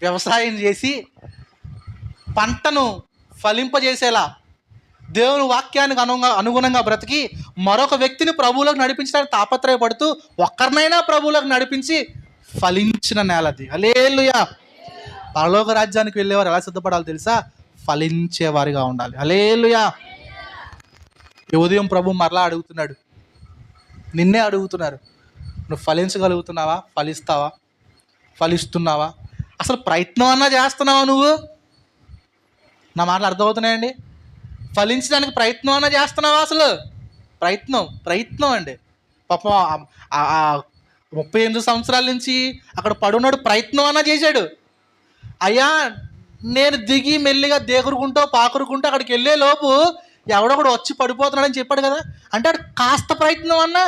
వ్యవసాయం చేసి పంటను ఫలింపజేసేలా దేవుని వాక్యానికి అనుగుణంగా బ్రతికి మరొక వ్యక్తిని ప్రభువులకు నడిపించడానికి తాపత్రయపడుతూ ఒక్కరినైనా ప్రభువులకు నడిపించి ఫలించిన నేలది. హల్లెలూయా. పరలోక రాజ్యానికి వెళ్ళేవారు ఎలా సిద్ధపడాలి తెలుసా? ఫలించేవారిగా ఉండాలి. హల్లెలూయా. ఈ ఉదయం ప్రభు మరలా అడుగుతున్నాడు, నిన్నే అడుగుతున్నారు, నువ్వు ఫలించగలుగుతున్నావా? ఫలిస్తున్నావా? అసలు ప్రయత్నం అన్నా చేస్తున్నావా? నువ్వు నా మాటలు అర్థమవుతున్నాయండి? ఫలించడానికి ప్రయత్నం అన్నా చేస్తున్నావా? అసలు ప్రయత్నం అండి. పాపం 38 సంవత్సరాల నుంచి అక్కడ పడున్నాడు, ప్రయత్నం అన్నా చేశాడు. అయ్యా నేను దిగి మెల్లిగా దేగురుకుంటూ పాకురుకుంటూ అక్కడికి వెళ్ళే లోపు ఎవడొకడు వచ్చి పడిపోతున్నాడని చెప్పాడు కదా. అంటే అక్కడ కాస్త ప్రయత్నం అన్నా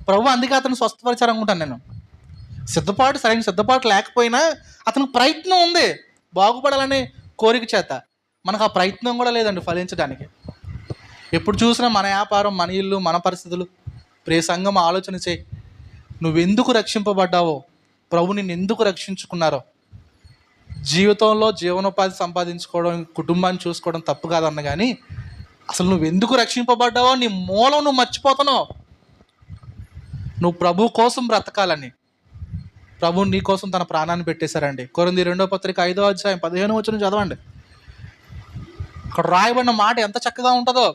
ప్రభు అందుకే అతను స్వస్థపరిచారనుకుంటాను నేను. సరైన సిద్ధపాటు లేకపోయినా అతనికి ప్రయత్నం ఉంది బాగుపడాలనే కోరిక చేత. మనకు ఆ ప్రయత్నం కూడా లేదండి ఫలించడానికి. ఎప్పుడు చూసినా మన వ్యాపారం, మన ఇల్లు, మన పరిస్థితులు. ప్రియ సంఘం ఆలోచన చేయి, నువ్వెందుకు రక్షింపబడ్డావో, ప్రభు నిన్ను ఎందుకు రక్షించుకున్నారో. జీవితంలో జీవనోపాధి సంపాదించుకోవడం, కుటుంబాన్ని చూసుకోవడం తప్పు కాదన్న కానీ అసలు నువ్వెందుకు రక్షింపబడ్డావో నీ మూలం నువ్వు మర్చిపోతున్నావు. నువ్వు ప్రభు కోసం బ్రతకాలని ప్రభు నీ కోసం తన ప్రాణాన్ని పెట్టేశారండి. కొరింథీ 2వ పత్రిక 5వ అధ్యాయం 15వ వచనం చదవండి. అక్కడ రాయబడిన మాట ఎంత చక్కగా ఉంటుందో.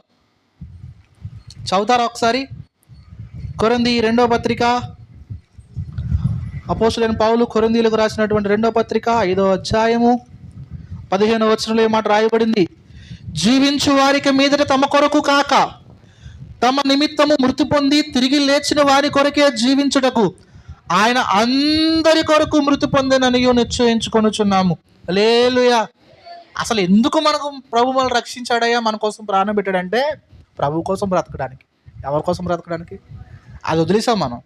చదువుతారా ఒకసారి? కొరింథీ 2వ పత్రిక, అపోస్తలుడైన పౌలు కొరింథీయులకు రాసినటువంటి 2వ పత్రిక 5వ అధ్యాయము 15వ వచనంలో ఈ మాట రాయబడింది. జీవించు వారికి మీదట తమ కొరకు కాక తమ నిమిత్తము మృతి పొంది తిరిగి లేచిన వారి కొరకే జీవించుటకు ఆయన అందరి కొరకు మృతి పొందినని నిశ్చయించుకొనుచున్నాము. హల్లెలూయా. అసలు ఎందుకు మనకు ప్రభు మనల్ని రక్షించాడయ్యా, మన కోసం ప్రాణం పెట్టాడంటే ప్రభు కోసం బ్రతకడానికి. ఎవరి కోసం బ్రతకడానికి? అది వదిలేసాం మనం.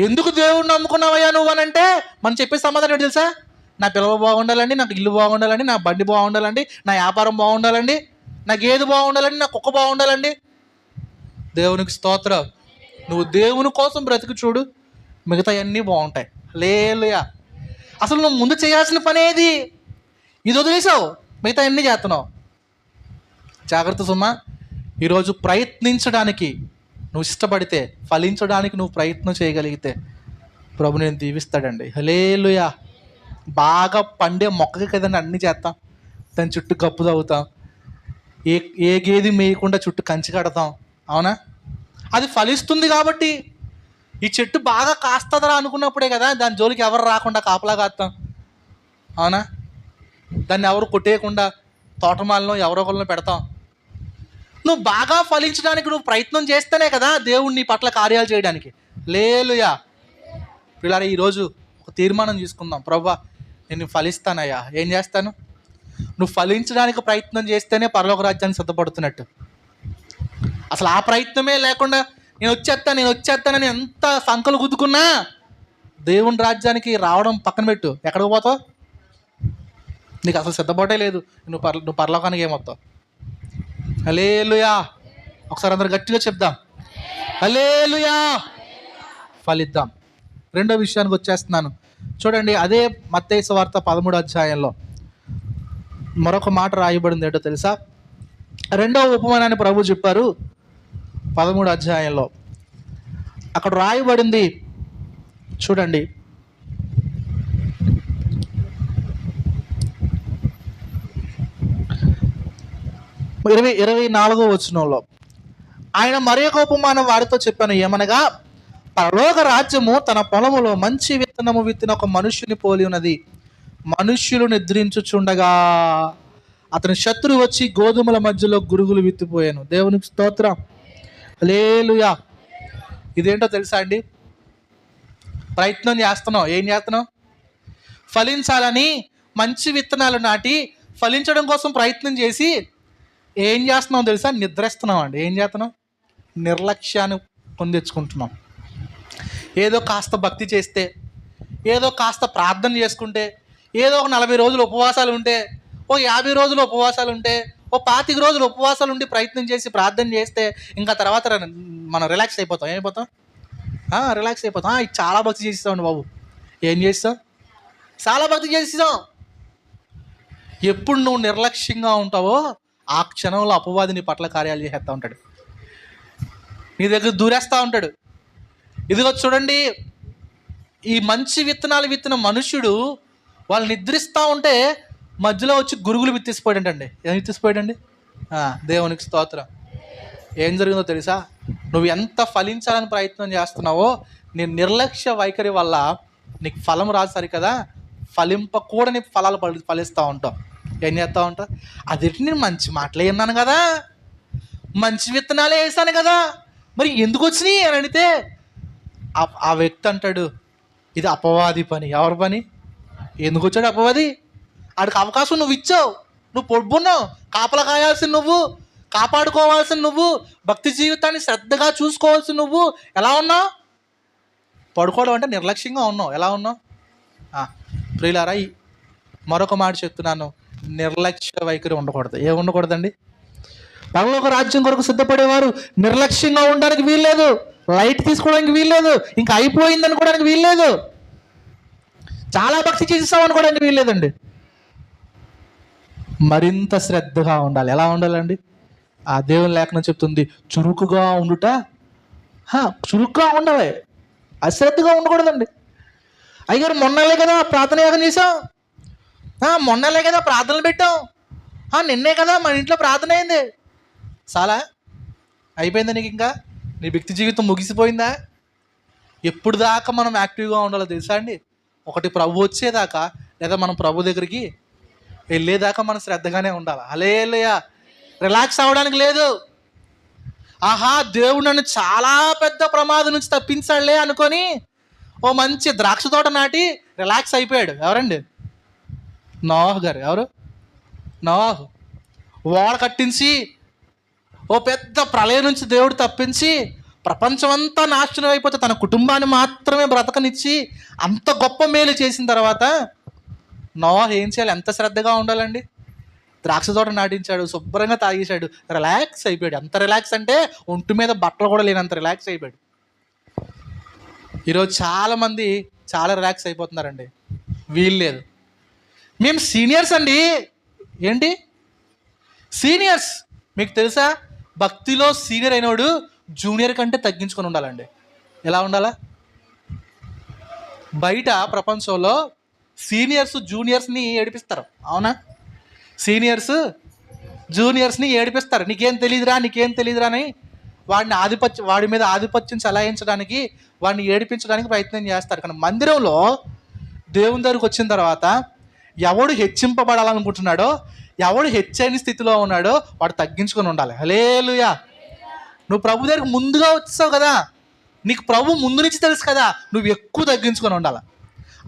ఎందుకు దేవుడిని నమ్ముకున్నావయ్యా నువ్వు అని అంటే మనం చెప్పే సమాధానం ఏంటి తెలుసా? నా పిల్లలు బాగుండాలండి, నాకు ఇల్లు బాగుండాలండి, నా బండి బాగుండాలండి, నా వ్యాపారం బాగుండాలండి, నాకు ఏది బాగుండాలండి, నా కుక్క బాగుండాలండి. దేవునికి స్తోత్రం. నువ్వు దేవుని కోసం బ్రతికి చూడు, మిగతా అన్నీ బాగుంటాయి. హల్లెలూయా. అసలు నువ్వు ముందు చేయాల్సిన పని ఏది? ఇది వదిలేసావు, మిగతా అన్నీ చేస్తున్నావు. జాగ్రత్త సుమా. ఈరోజు ప్రయత్నించడానికి నువ్వు ఇష్టపడితే, ఫలించడానికి నువ్వు ప్రయత్నం చేయగలిగితే ప్రభు నేను దీవిస్తాడండి. హల్లెలూయా. బాగా పండే మొక్కకి కదండి అన్నీ చేస్తాం. దాని చుట్టూ కప్పు తవ్వుతాం, ఏ గేది మేయకుండా చుట్టూ కంచి కడతాం, అవునా? అది ఫలిస్తుంది కాబట్టి. ఈ చెట్టు బాగా కాస్తుందరా అనుకున్నప్పుడే కదా దాని జోలికి ఎవరు రాకుండా కాపలా కాస్తాం, అవునా? దాన్ని ఎవరు కొట్టేయకుండా తోటమాలను ఎవరో ఒకరిని పెడతాం. నువ్వు బాగా ఫలించడానికి నువ్వు ప్రయత్నం చేస్తేనే కదా దేవుడు నీ పట్ల కార్యాలు చేయడానికి. హల్లెలూయా. పిల్లలు ఈరోజు ఒక తీర్మానం తీసుకుందాం. ప్రభువా నేను ఫలిస్తానయ్యా. ఏం చేస్తాను? నువ్వు ఫలించడానికి ప్రయత్నం చేస్తేనే పరలోక రాజ్యానికి సిద్ధపడుతున్నట్టు. అసలు ఆ ప్రయత్నమే లేకుండా నేను వచ్చేస్తానని ఎంత సంకలు గుద్దుకున్నా దేవుని రాజ్యానికి రావడం పక్కన పెట్టు. ఎక్కడికి పోతావు? నీకు అసలు సిద్ధపడే లేదు. నువ్వు పరలోకానికి ఏమవుతావు? హల్లెలూయా. ఒకసారి అందరు గట్టిగా చెప్దాం, హల్లెలూయా. ఫలిద్దాం. రెండో విషయానికి వచ్చేస్తున్నాను. చూడండి, అదే మత్తయి సువార్త 13వ అధ్యాయంలో మరొక మాట రాయబడింది. ఏంటో తెలుసా? రెండవ ఉపమానాన్ని ప్రభు చెప్పారు 13వ అధ్యాయంలో. అక్కడ రాయబడింది చూడండి. 24వ వచనంలో ఆయన మరి ఒక ఉపమానం వారితో చెప్పాను. ఏమనగా, పరలోక రాజ్యము తన పొలములో మంచి విత్తనము విత్తిన ఒక మనుష్యుని పోలి ఉన్నది. మనుష్యులు నిద్రించుచుండగా అతని శత్రువు వచ్చి గోధుమల మధ్యలో గురుగులు విత్తిపోయాను. దేవునికి స్తోత్రం. హల్లెలూయా. ఇదేంటో తెలుసా అండి? ప్రయత్నం చేస్తున్నావు. ఏం చేస్తున్నావు? ఫలించాలని మంచి విత్తనాలు నాటి ఫలించడం కోసం ప్రయత్నం చేసి ఏం చేస్తున్నావు తెలుసా? నిద్రిస్తున్నావు అండి. ఏం చేస్తున్నావు? నిర్లక్ష్యాన్ని పొందించుకుంటున్నాం. ఏదో కాస్త భక్తి చేస్తే, ఏదో కాస్త ప్రార్థన చేసుకుంటే, ఏదో ఒక 40 రోజులు ఉపవాసాలు ఉంటే, ఓ 50 రోజులు ఉపవాసాలు ఉంటే, ఓ 25 రోజులు ఉపవాసాలు ఉండి ప్రయత్నం చేసి ప్రార్థన చేస్తే ఇంకా తర్వాత మనం రిలాక్స్ అయిపోతాం. ఏమైపోతాం? రిలాక్స్ అయిపోతాం. ఇది చాలా భక్తి చేసేస్తామండి బాబు. ఏం చేస్తావు? చాలా భక్తి చేసేస్తాం. ఎప్పుడు నువ్వు నిర్లక్ష్యంగా ఉంటావో ఆ క్షణంలో అపవాది నీ పట్ల కార్యాలు చేసేస్తూ ఉంటాడు, నీ దగ్గర దూరేస్తూ ఉంటాడు. ఇదిగో చూడండి, ఈ మంచి విత్తనాలు విత్తిన మనుష్యుడు వాళ్ళు నిద్రిస్తూ ఉంటే మధ్యలో వచ్చి గురుగులు విత్తేసిపోయాడంటండి. ఏం విత్తేసిపోయాడండి? దేవునికి స్తోత్రం. ఏం జరిగిందో తెలుసా? నువ్వు ఎంత ఫలించాలని ప్రయత్నం చేస్తున్నావో నీ నిర్లక్ష్య వైఖరి వల్ల నీకు ఫలం రాదు సరికదా, ఫలింపకూడని ఫలాలు ఫలిస్తూ ఉంటావు. ఏం చేస్తూ ఉంటావు? అది నేను మంచి మాటలే విన్నాను కదా, మంచి విత్తనాలే వేసాను కదా, మరి ఎందుకు వచ్చినాయి అని అడిగితే ఆ వ్యక్తి అంటాడు, ఇది అపవాది పని. ఎవరి పని? ఎందుకు వచ్చాడు అపవాది? ఆడికి అవకాశం నువ్వు ఇచ్చావు, నువ్వు పొడుపున్నావు, కాపలా కాయాల్సిన నువ్వు, కాపాడుకోవాల్సిన నువ్వు, భక్తి జీవితాన్ని శ్రద్ధగా చూసుకోవాల్సిన నువ్వు ఎలా ఉన్నావు? పడుకోవడం అంటే నిర్లక్ష్యంగా ఉన్నావు. ఎలా ఉన్నావు? ప్రియులారా, మరొక మాట చెప్తున్నాను, నిర్లక్ష్య వైఖరి ఉండకూడదు. ఏం ఉండకూడదండి? పరలోక రాజ్యం కొరకు సిద్ధపడేవారు నిర్లక్ష్యంగా ఉండడానికి వీల్లేదు, లైట్ తీసుకోవడానికి వీల్లేదు, ఇంకా అయిపోయింది అనుకోవడానికి వీల్లేదు, చాలా భక్తి చేసేసాం అనుకోవడానికి వీల్లేదండి. మరింత శ్రద్ధగా ఉండాలి. ఎలా ఉండాలండి? ఆ దేవుని లేఖనం చెప్తుంది, చురుకుగా ఉండుట. చురుకుగా ఉండాలి, అశ్రద్ధగా ఉండకూడదండి. అయ్యారు మొన్నలే కదా ప్రార్థన యాగం చేసాం, మొన్నలే కదా ప్రార్థనలు పెట్టాం, నిన్నే కదా మన ఇంట్లో ప్రార్థన అయింది, చాలా అయిపోయిందా నీకు? ఇంకా నీ భక్తి జీవితం ముగిసిపోయిందా? ఎప్పుడు దాకా మనం యాక్టివ్గా ఉండాలో తెలుసా అండి? ఒకటి ప్రభు వచ్చేదాకా, లేదా మనం ప్రభు దగ్గరికి వెళ్ళేదాకా మనం శ్రద్ధగానే ఉండాలి. హల్లెలూయా. రిలాక్స్ అవ్వడానికి లేదు. ఆహా, దేవుడు నన్ను చాలా పెద్ద ప్రమాదం నుంచి తప్పించాడులే అనుకొని ఓ మంచి ద్రాక్ష తోట నాటి రిలాక్స్ అయిపోయాడు. ఎవరండి? నోవాహు గారు. ఎవరు? నోవాహు. ఓడ కట్టించి ఓ పెద్ద ప్రళయం నుంచి దేవుడు తప్పించి ప్రపంచమంతా నాశనం అయిపోతే తన కుటుంబాన్ని మాత్రమే బ్రతకనిచ్చి అంత గొప్ప మేలు చేసిన తర్వాత నోవాహు ఏం చేయాలి? ఎంత శ్రద్ధగా ఉండాలండి? ద్రాక్ష తోట నాటించాడు, శుభ్రంగా తాగేశాడు, రిలాక్స్ అయిపోయాడు. ఎంత రిలాక్స్ అంటే ఒంటి మీద బట్టలు కూడా లేనంత రిలాక్స్ అయిపోయాడు. ఈరోజు చాలామంది చాలా రిలాక్స్ అయిపోతున్నారండి. వీలు లేదు. మేము సీనియర్స్ అండి. ఏంటి సీనియర్స్? మీకు తెలుసా, భక్తిలో సీనియర్ అయినోడు జూనియర్ కంటే తగ్గించుకొని ఉండాలండి. ఎలా ఉండాలా? బయట ప్రపంచంలో సీనియర్స్ జూనియర్స్ని ఏడిపిస్తారు, అవునా? సీనియర్స్ జూనియర్స్ని ఏడిపిస్తారు. నీకేం తెలియదురా అని వాడి మీద ఆధిపత్యం చలాయించడానికి, వాడిని ఏడిపించడానికి ప్రయత్నం చేస్తారు. కానీ మందిరంలో దేవుని దగ్గరికి వచ్చిన తర్వాత ఎవడు హెచ్చింపబడాలనుకుంటున్నాడో, ఎవడు హెచ్చైన స్థితిలో ఉన్నాడో వాడు తగ్గించుకొని ఉండాలి. హల్లెలూయా. నువ్వు ప్రభు దగ్గరికి ముందుగా వచ్చావు కదా, నీకు ప్రభు ముందు నుంచి తెలుసు కదా, నువ్వు ఎక్కువ తగ్గించుకొని ఉండాలి.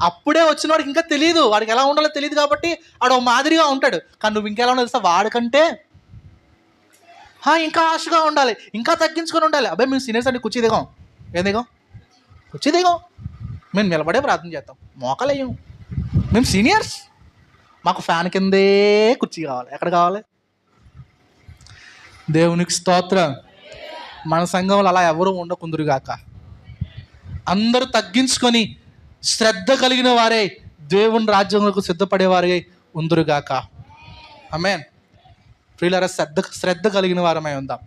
అప్పుడే వచ్చిన వాడికి ఇంకా తెలియదు, వాడికి ఎలా ఉండాలో తెలియదు కాబట్టి వాడు ఒక మాదిరిగా ఉంటాడు. కానీ నువ్వు ఇంకెలా ఉండాలి తెలుసా? వాడికంటే ఇంకా ఆశగా ఉండాలి, ఇంకా తగ్గించుకొని ఉండాలి. అబ్బాయి మేము సీనియర్స్ అండి, కుర్చీ దిగాం. ఏం దిగాం? కుర్చీ దిగాం. మేము నిలబడే ప్రార్థన చేస్తాం, మోకాలేయం. మేము సీనియర్స్, మాకు ఫ్యాన్ కిందే కుర్చీ కావాలి. ఎక్కడ కావాలి? దేవునికి స్తోత్రం. మన సంఘంలో అలా ఎవరు ఉండకుందురుగాక. అందరూ తగ్గించుకొని శ్రద్ధ కలిగిన వారే దేవుని రాజ్యంలోకి సిద్ధపడేవారే ఉందురుగాక. ఆమేన్. ప్రియులారా, శ్రద్ధ కలిగిన వారమై ఉందాం.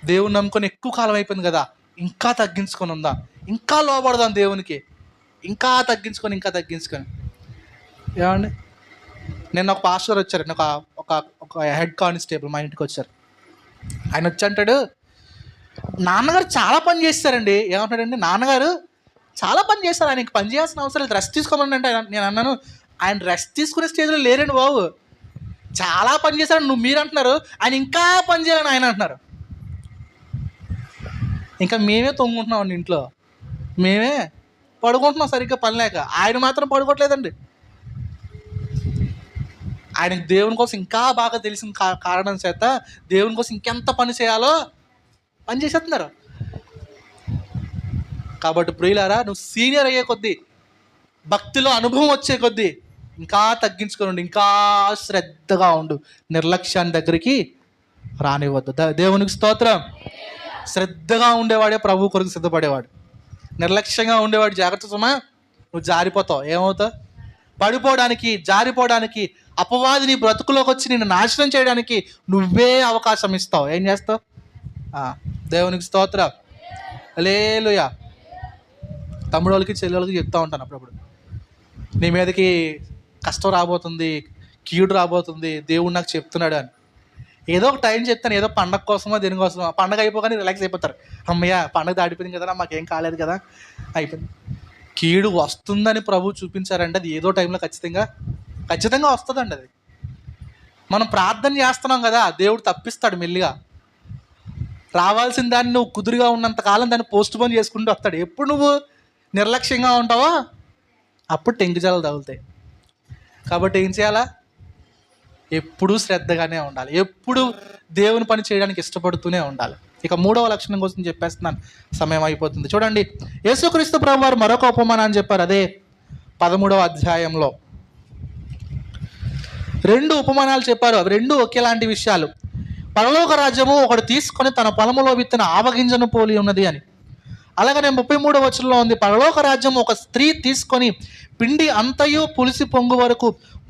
దేవుని నమ్ముకొని ఎక్కువ కాలం అయిపోయింది కదా, ఇంకా తగ్గించుకొని ఉందాం, ఇంకా లోబడదాం దేవునికి, ఇంకా తగ్గించుకొని ఏమండి. నేను ఒక పాస్టర్ వచ్చారు, ఒక హెడ్ కానిస్టేబుల్ మా ఇంటికి వచ్చారు. ఆయన వచ్చి అంటాడు, నాన్నగారు చాలా పని చేస్తారండి. ఏమంటాడండి? నాన్నగారు చాలా పని చేస్తారు, ఆయనకి పని చేయాల్సిన అవసరం లేదు, రెస్ట్ తీసుకోమని. అంటే నేను అన్నాను, ఆయన రెస్ట్ తీసుకునే స్టేజ్లో లేరండి బాబు, చాలా పని చేశారు. మీరు అంటున్నారు, ఆయన ఇంకా పని చేయాలని ఆయన అంటున్నారు. ఇంకా మేమే తొంగుంటున్నామండి ఇంట్లో, మేమే పడుకుంటున్నాం సరిగ్గా పని లేక. ఆయన మాత్రం పడుకోవట్లేదండి. ఆయనకు దేవుని కోసం ఇంకా బాగా తెలిసిన కారణం చేత దేవుని కోసం ఇంకెంత పని చేయాలో పని చేసేస్తున్నారు. కాబట్టి ప్రియులారా, నువ్వు సీనియర్ అయ్యే కొద్దీ, భక్తిలో అనుభవం వచ్చే కొద్దీ ఇంకా తగ్గించుకొని ఉండు, ఇంకా శ్రద్ధగా ఉండు. నిర్లక్ష్యాన్ని దగ్గరికి రానివ్వద్దు. దేవునికి స్తోత్రం. శ్రద్ధగా ఉండేవాడే ప్రభు కొరకు సిద్ధపడేవాడు. నిర్లక్ష్యంగా ఉండేవాడు జాగ్రత్త సుమా, నువ్వు జారిపోతావు. ఏమవుతావు? పడిపోవడానికి, జారిపోవడానికి, అపవాదిని బ్రతుకులోకి వచ్చి నిన్ను నాశనం చేయడానికి నువ్వే అవకాశం ఇస్తావు. ఏం చేస్తావు? దేవునికి స్తోత్రం. హల్లెలూయా. తమ్ముడు వాళ్ళకి చెల్లి వాళ్ళకి చెప్తూ ఉంటాను అప్పుడప్పుడు, నీ మీదకి కష్టం రాబోతుంది, కీడు రాబోతుంది, దేవుడు నాకు చెప్తున్నాడు అని. ఏదో ఒక టైం చెప్తాను, ఏదో పండగ కోసమో దేనికోసమో. పండగ అయిపోగానే రిలాక్స్ అయిపోతారు. అమ్మయ్య, పండగ దాడిపోయింది కదా, మాకేం కాలేదు కదా, అయిపోయింది. కీడు వస్తుందని ప్రభు చూపించారంటే అది ఏదో టైంలో ఖచ్చితంగా వస్తుందండి. అది మనం ప్రార్థన చేస్తున్నాం కదా, దేవుడు తప్పిస్తాడు మెల్లిగా. రావాల్సిన దాన్ని నువ్వు కుదురుగా ఉన్నంతకాలం దాన్ని పోస్ట్ పోన్ చేసుకుంటూ వస్తాడు. ఎప్పుడు నువ్వు నిర్లక్ష్యంగా ఉంటావో అప్పుడు టెంకుజాలు తగులుతాయి. కాబట్టి ఏం చేయాలా? ఎప్పుడూ శ్రద్ధగానే ఉండాలి, ఎప్పుడు దేవుని పని చేయడానికి ఇష్టపడుతూనే ఉండాలి. ఇక 3వ లక్షణం కోసం చెప్పేస్తున్నాను, సమయం అయిపోతుంది. చూడండి, యేసుక్రీస్తు ప్రభువు వారు మరొక ఉపమానాన్ని చెప్పారు. అదే 13వ అధ్యాయంలో 2 ఉపమానాలు చెప్పారు. అవి 2 ఒకేలాంటి విషయాలు. పరలోక రాజ్యము ఒకడు తీసుకొని తన పొలములో విత్తన ఆవగింజను పోలి ఉన్నది అని. అలాగనే 33వ వచనంలో ఉంది, పరలోక రాజ్యం ఒక స్త్రీ తీసుకొని పిండి అంతయు పులిసి పొంగు వరకు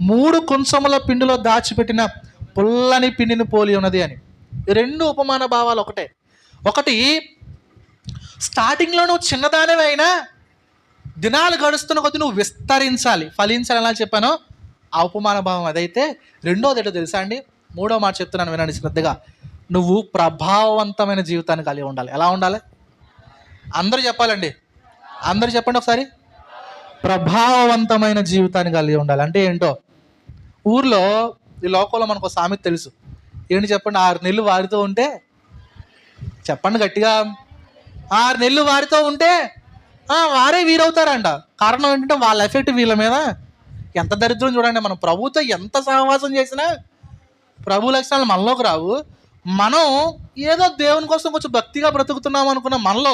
3 కుంచముల పిండిలో దాచిపెట్టిన పుల్లని పిండిని పోలి ఉన్నది అని. 2 ఉపమాన భావాలు ఒకటే. ఒకటి, స్టార్టింగ్లో నువ్వు చిన్నదానివే అయినా దినాలు గడుస్తున్న కొద్దీ నువ్వు విస్తరించాలి, ఫలించాలి. ఎలా చెప్పానో ఆ ఉపమాన భావం అదైతే. రెండోది ఏంటో తెలుసా అండి? 3వ మాట చెప్తున్నాను, వినండి శ్రద్ధగా. నువ్వు ప్రభావవంతమైన జీవితాన్ని కలిగి ఉండాలి. ఎలా ఉండాలి? అందరూ చెప్పాలండి, అందరూ చెప్పండి ఒకసారి. ప్రభావవంతమైన జీవితాన్ని కలిగి ఉండాలి అంటే ఏంటో. ఊర్లో, ఈ లోకంలో మనకు సామెత తెలుసు. ఏంటి చెప్పండి? 6 నెలలు వారితో ఉంటే చెప్పండి గట్టిగా. 6 నెలలు వారితో ఉంటే వారే వీరవుతారంట. కారణం ఏంటంటే వాళ్ళ ఎఫెక్ట్ వీళ్ళ మీద. ఎంత దరిద్రం చూడండి. మనం ప్రభుతో ఎంత సహవాసం చేసినా ప్రభు లక్షణాలు మనలోకి రావు. మనం ఏదో దేవుని కోసం కొంచెం భక్తిగా బ్రతుకుతున్నాం అనుకున్న మనలో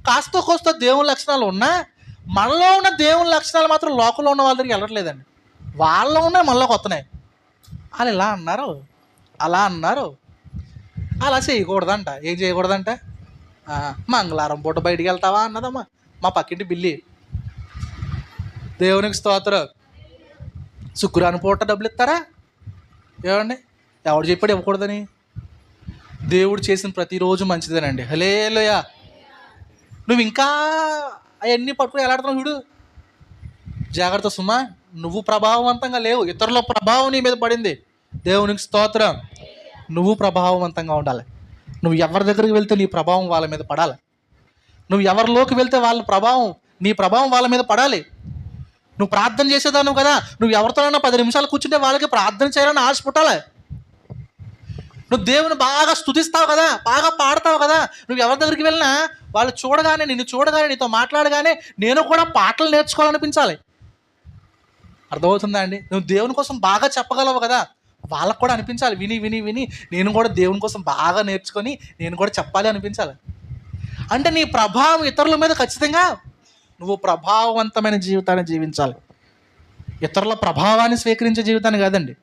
కాస్త కోస్త దేవుని లక్షణాలు ఉన్నా మనలో ఉన్న దేవుని లక్షణాలు మాత్రం లోకంలో ఉన్న వాళ్ళ దగ్గరికి వెళ్ళట్లేదండి. వాళ్ళలో ఉన్నాయి మనలోకి వస్తున్నాయి. వాళ్ళు ఇలా అన్నారు, అలా అన్నారు, అలా చేయకూడదంట. ఏం చేయకూడదంట? మంగళవారం పూట బయటికి వెళ్తావా అన్నదమ్మా మా పక్కింటి బిల్లి. దేవునికి స్తోత్రం. శుక్రవారం పూట డబ్బులు ఇస్తారా? ఏమండి, ఎవడు చెప్పాడు ఇవ్వకూడదని? దేవుడు చేసిన ప్రతిరోజు మంచిదేనండి. హల్లెలూయా. నువ్వు ఇంకా అవన్నీ పట్టుకుని ఎలాడుతున్నావు చూడు. జాగ్రత్త సుమా, నువ్వు ప్రభావవంతంగా లేవు, ఇతరుల ప్రభావం నీ మీద పడింది. దేవునికి స్తోత్రం. నువ్వు ప్రభావవంతంగా ఉండాలి. నువ్వు ఎవరి దగ్గరికి వెళ్తే నీ ప్రభావం వాళ్ళ మీద పడాలి. నువ్వు ఎవరిలోకి వెళ్తే నీ ప్రభావం వాళ్ళ మీద పడాలి. నువ్వు ప్రార్థన చేసేదాను కదా, నువ్వు ఎవరితోనైనా 10 నిమిషాలు కూర్చుంటే వాళ్ళకి ప్రార్థన చేయాలని ఆశ పుట్టాలి. నువ్వు దేవుని బాగా స్తుతిస్తావు కదా, బాగా పాడతావు కదా, నువ్వు ఎవరి దగ్గరికి వెళ్ళినా వాళ్ళు చూడగానే, నిన్ను చూడగానే, నీతో మాట్లాడగానే నేను కూడా పాటలు నేర్చుకోవాలనిపించాలి. అర్థమవుతుందా అండి? నువ్వు దేవుని కోసం బాగా చెప్పగలవు కదా, వాళ్ళకు కూడా అనిపించాలి. విని విని విని నేను కూడా దేవుని కోసం బాగా నేర్చుకొని నేను కూడా చెప్పాలి అనిపించాలి. అంటే నీ ప్రభావం ఇతరుల మీద ఖచ్చితంగా నువ్వు ప్రభావవంతమైన జీవితాన్ని జీవించాలి. ఇతరుల ప్రభావాన్ని స్వీకరించే జీవితాన్ని కాదండి.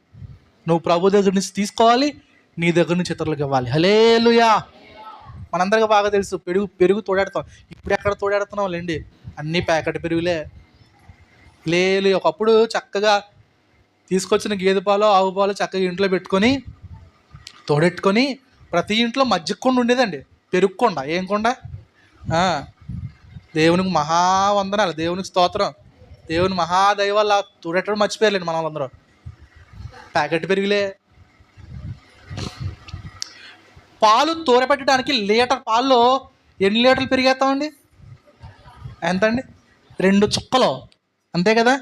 నువ్వు ప్రభు దగ్గర నుంచి తీసుకోవాలి, నీ దగ్గర నుంచి ఇతరులకు ఇవ్వాలి. హల్లెలూయా. మనందరికీ బాగా తెలుసు, పెరుగు తోడాడుతాం. ఇప్పుడు ఎక్కడ తోడాడుతున్నాం లేండి, అన్నీ ప్యాకెట్ పెరుగులే. లేదు, ఒకప్పుడు చక్కగా తీసుకొచ్చిన గేదె పాలు, ఆవు పాలు చక్కగా ఇంట్లో పెట్టుకొని తోడెట్టుకొని ప్రతి ఇంట్లో మజ్జిగ కొండ ఉండేదండి. పెరుగు కొండ. ఏం కొండ? దేవునికి మహావందనాలు, దేవునికి స్తోత్రం. దేవుని మహాదైవాల తోడెట్టడం మర్చిపోయారండి మన వాళ్ళందరూ. ప్యాకెట్ పెరుగులే. పాలు తోరపెట్టడానికి లీటర్ పాల్లో ఎన్ని లీటర్లు పెరిగేస్తామండి? ఎంతండి? 2 చుక్కలు, అంతే కదా.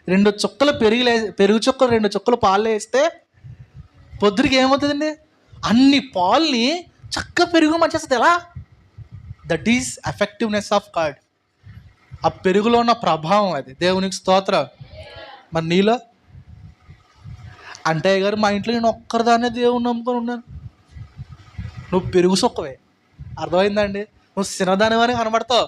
2 చుక్కలు పెరుగు చుక్కలు 2 చుక్కలు పాలు వేస్తే పొద్దురికి ఏమవుతుందండి? అన్ని పాలని చక్కగా పెరుగు మర్చేస్తుంది. ఎలా? That is effectiveness of God. ఆ పెరుగులో ఉన్న ప్రభావం అది. దేవునికి స్తోత్రం. మరి నీలో అంటే గారు మా ఇంట్లో నేను ఒక్కరిదాన్నే దేవుని నమ్ముకొని ఉన్నాను. నువ్వు పెరుగు సొక్కవే. అర్థమైందండి? నువ్వు సినదానివని కనబడతావు,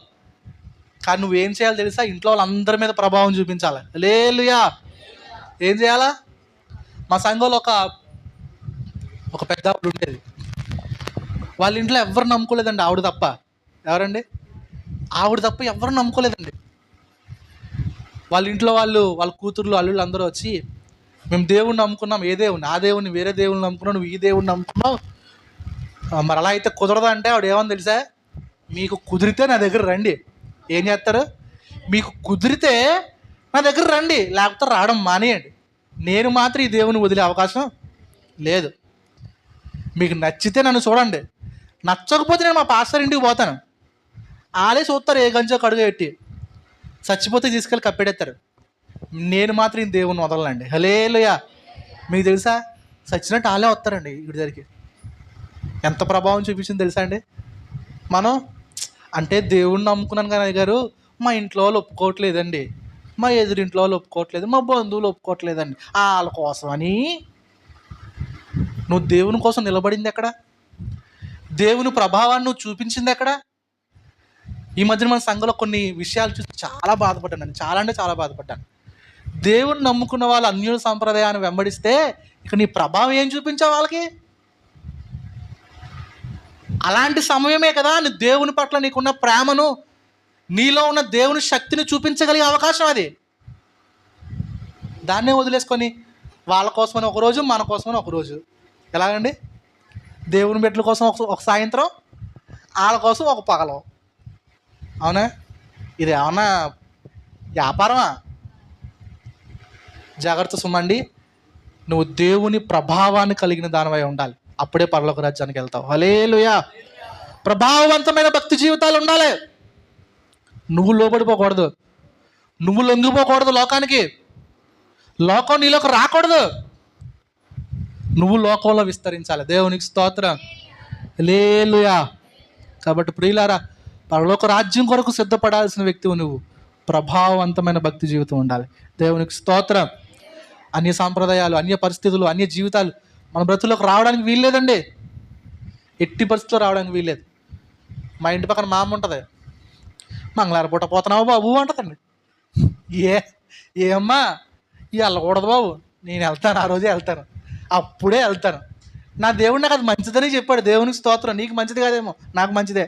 కానీ నువ్వేం చేయాలి తెలుసా? ఇంట్లో వాళ్ళందరి మీద ప్రభావం చూపించాలి. హల్లెలూయా. ఏం చేయాలా? మా సంఘంలో ఒక పెద్ద ఆవిడ ఉండేది. వాళ్ళ ఇంట్లో ఎవరు నమ్ముకోలేదండి, ఆవిడ తప్ప. ఎవరండి? ఆవిడ తప్ప ఎవరు నమ్ముకోలేదండి. వాళ్ళ ఇంట్లో వాళ్ళ కూతుర్లు, అల్లుళ్ళు అందరూ వచ్చి, మేము దేవుణ్ణి నమ్ముకున్నాం. ఏ దేవుణ్ణి? ఆ దేవుణ్ణి. వేరే దేవుణ్ణి నమ్ముకున్నావు, నువ్వు ఈ దేవుణ్ణి నమ్ముకున్నావు. మరి అలా అయితే కుదరదా అంటే ఆవిడ ఏమని తెలుసా? మీకు కుదిరితే నా దగ్గర రండి. ఏం చేస్తారు? మీకు కుదిరితే నా దగ్గర రండి, లేకపోతే రావడం మానేయండి. నేను మాత్రం ఈ దేవుని వదిలే అవకాశం లేదు. మీకు నచ్చితే నన్ను చూడండి, నచ్చకపోతే నేను మా పాస్టర్ ఇంటికి పోతాను. ఆలే చూస్తారు, ఏ గంజో కడుగు పెట్టి చచ్చిపోతే తీసుకెళ్ళి కప్పెడేస్తారు. నేను మాత్రం ఈ దేవుని వదలండి. హల్లెలూయా. మీకు తెలుసా, చచ్చినట్టు ఆలే వస్తారండి వీడి దగ్గరికి. ఎంత ప్రభావం చూపించింది తెలుసా అండి? మనం అంటే దేవుణ్ణి నమ్ముకున్నాను కానీ గారు, మా ఇంట్లో వాళ్ళు ఒప్పుకోవట్లేదండి, మా ఎదురింట్లో వాళ్ళు ఒప్పుకోవట్లేదు, మా బంధువులు ఒప్పుకోవట్లేదండి. వాళ్ళ కోసమని నువ్వు దేవుని కోసం నిలబడింది ఎక్కడ? దేవుని ప్రభావాన్ని నువ్వు చూపించింది ఎక్కడ? ఈ మధ్యన మన సంఘంలో కొన్ని విషయాలు చూసి చాలా బాధపడ్డాను. చాలా అంటే చాలా బాధపడ్డాను. దేవుని నమ్ముకున్న వాళ్ళు అన్యుల సంప్రదాయాన్ని వెంబడిస్తే ఇక నీ ప్రభావం ఏం చూపించావు వాళ్ళకి? అలాంటి సమయమే కదా నీ దేవుని పట్ల నీకున్న ప్రేమను, నీలో ఉన్న దేవుని శక్తిని చూపించగలిగే అవకాశం అది. దాన్నే వదిలేసుకొని వాళ్ళ కోసమని ఒకరోజు, మన కోసమని ఒకరోజు. ఎలాగండి? దేవుని బిడ్డల కోసం ఒక సాయంత్రం, వాళ్ళ కోసం ఒక పగలం. అవునా? ఇది ఏమన్నా వ్యాపారమా? జాగ్రత్త సుమండి. నువ్వు దేవుని ప్రభావాన్ని కలిగిన దానివై ఉండాలి, అప్పుడే పరలోక రాజ్యానికి వెళ్తావు. హల్లెలూయా. ప్రభావవంతమైన భక్తి జీవితాలు ఉండాలి. నువ్వు లోబడిపోకూడదు, నువ్వు లొంగిపోకూడదు లోకానికి, లోకం నీలోకి రాకూడదు. నువ్వు లోకంలో విస్తరించాలి. దేవునికి స్తోత్రం. హల్లెలూయా. కాబట్టి ప్రియులారా, పరలోక రాజ్యం కొరకు సిద్ధపడాల్సిన వ్యక్తివి నువ్వు. ప్రభావవంతమైన భక్తి జీవితం ఉండాలి. దేవునికి స్తోత్రం. అన్య సాంప్రదాయాలు, అన్య పరిస్థితులు, అన్య జీవితాలు మన బ్రతుల్లోకి రావడానికి వీల్లేదండి. ఎట్టి పరిస్థితుల్లో రావడానికి వీల్లేదు. మా ఇంటి పక్కన మా అమ్మ ఉంటుంది, మంగళవారం పూట పోతున్నావు బాబు అంటుందండి. ఏమ్మా ఇవి వెళ్ళకూడదు బాబు, నేను వెళ్తాను, ఆ రోజే వెళ్తాను, అప్పుడే వెళ్తాను. నా దేవుడు నాకు అది మంచిదని చెప్పాడు. దేవునికి స్తోత్రం. నీకు మంచిది కాదేమో, నాకు మంచిదే.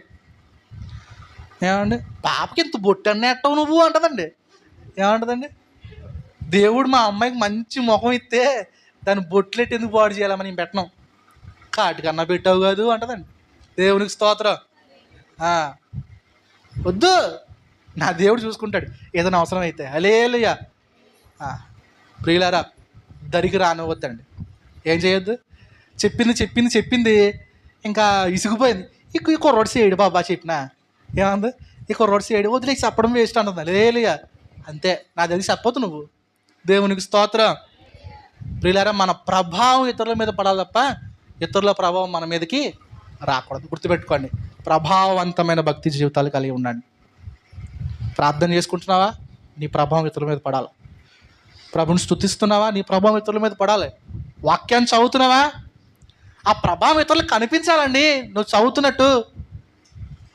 ఏమండి, పాపకి ఇంత బొట్టు అట్టవు నువ్వు అంటదండి. ఏమంటదండి, దేవుడు మా అమ్మాయికి మంచి ముఖం ఇస్తే దాన్ని బొట్లెట్టి ఎందుకు పాడు చేయాలమ్మా, నేను పెట్టను, కాటికన్నా పెట్టావు కాదు అంటదండి. దేవునికి స్తోత్రం. వద్దు, నా దేవుడు చూసుకుంటాడు ఏదైనా అవసరం అయితే. హల్లెలూయా. ప్రియులారా, దరికి రానివ్వద్దండి. ఏం చేయొద్దు. చెప్పింది ఇంకా ఇసుకుపోయింది. ఈ కుర్రోడు చేయడు బాబా చెప్పినా ఏమంది, ఈ కుర్రోడు చేయడు వదిలేసి చెప్పడం వేస్ట్ అంటుంది. హల్లెలూయా. అంతే, నా దగ్గర చెప్పొద్దు నువ్వు. దేవునికి స్తోత్రం. ప్రియులారా, మన ప్రభావం ఇతరుల మీద పడాలి తప్ప ఇతరుల ప్రభావం మన మీదకి రాకూడదు. గుర్తుపెట్టుకోండి. ప్రభావవంతమైన భక్తి జీవితాలు కలిగి ఉండండి. ప్రార్థన చేసుకుంటున్నావా, నీ ప్రభావం ఇతరుల మీద పడాలి. ప్రభుని స్తుతిస్తున్నావా, నీ ప్రభావం ఇతరుల మీద పడాలి. వాక్యాన్ని చదువుతున్నావా, ఆ ప్రభావం ఇతరులకు కనిపించాలండి. నువ్వు చదువుతున్నట్టు,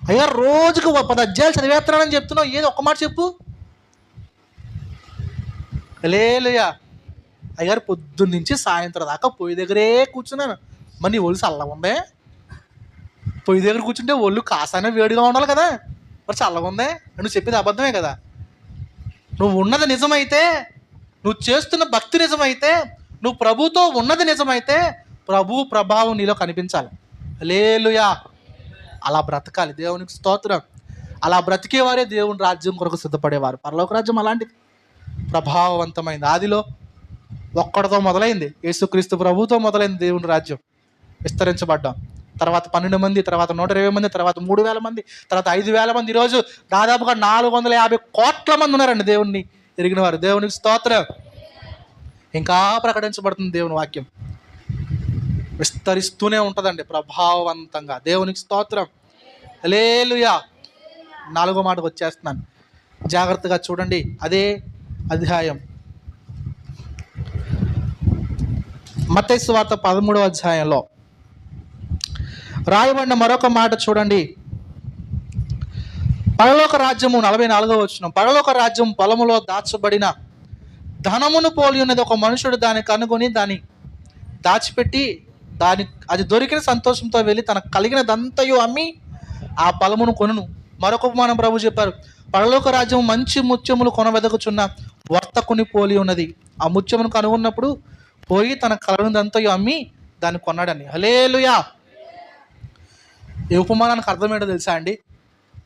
అయ్యా రోజుకు 10 అధ్యాయాలు చదివేస్తున్నానని చెప్తున్నావు, ఏదో ఒక్క మాట చెప్పు. హల్లెలూయా. అయ్యారు పొద్దున్న నుంచి సాయంత్రం దాకా పొయ్యి దగ్గరే కూర్చున్నాను. మరి నీ ఒళ్ళు చల్లగా ఉందే? పొయ్యి దగ్గర కూర్చుంటే ఒళ్ళు కాసానే వేడిగా ఉండాలి కదా, మరి చల్లగా ఉందే? నువ్వు చెప్పేది అబద్ధమే కదా. నువ్వు ఉన్నది నిజమైతే, నువ్వు చేస్తున్న భక్తి నిజమైతే, నువ్వు ప్రభుతో ఉన్నది నిజమైతే ప్రభు ప్రభావం నీలో కనిపించాలి. హల్లెలూయా. అలా బ్రతకాలి. దేవునికి స్తోత్రం. అలా బ్రతికేవారే దేవుని రాజ్యం కొరకు సిద్ధపడేవారు. పరలోక రాజ్యం అలాంటిది, ప్రభావవంతమైంది. ఆదిలో ఒక్కడితో మొదలైంది, యేసుక్రీస్తు ప్రభుతో మొదలైంది దేవుని రాజ్యం. విస్తరించబడ్డాం. తర్వాత 12 మంది, తర్వాత 120 మంది, తర్వాత 3000 మంది, తర్వాత 5000 మంది. ఈరోజు దాదాపుగా 450 కోట్ల మంది ఉన్నారండి దేవుణ్ణి ఎరిగిన వారు. దేవునికి స్తోత్రం. ఇంకా ప్రకటించబడుతుంది దేవుని వాక్యం, విస్తరిస్తూనే ఉంటుందండి ప్రభావవంతంగా. దేవునికి స్తోత్రం. హల్లెలూయా. 4వ మాటకు వచ్చేస్తున్నాను, జాగ్రత్తగా చూడండి. అదే అధ్యాయం, మత్తయి సువార్త 13వ అధ్యాయంలో రాయబడిన మరొక మాట చూడండి. పరలోక రాజ్యము 44వ వచనం, పరలోక రాజ్యం పొలములో దాచబడిన ధనమును పోలి ఉన్నది. ఒక మనుషుడు దాన్ని కనుగొని దాన్ని దాచిపెట్టి అది దొరికిన సంతోషంతో వెళ్ళి తనకు కలిగినదంతయు అమ్మి ఆ పొలమును కొనును. మరొక ఉపమానం ప్రభు చెప్పారు, పరలోక రాజ్యం మంచి ముత్యములు కొనవెదకుచున్న వర్తకుని పోలి ఉన్నది. ఆ ముత్యమును కనుగొన్నప్పుడు పోయి తన కలిగినదంతయు అమ్మి దాన్ని కొన్నాడని. హల్లెలూయా. ఈ ఉపమానానికి అర్థం ఏంటో తెలుసా అండి?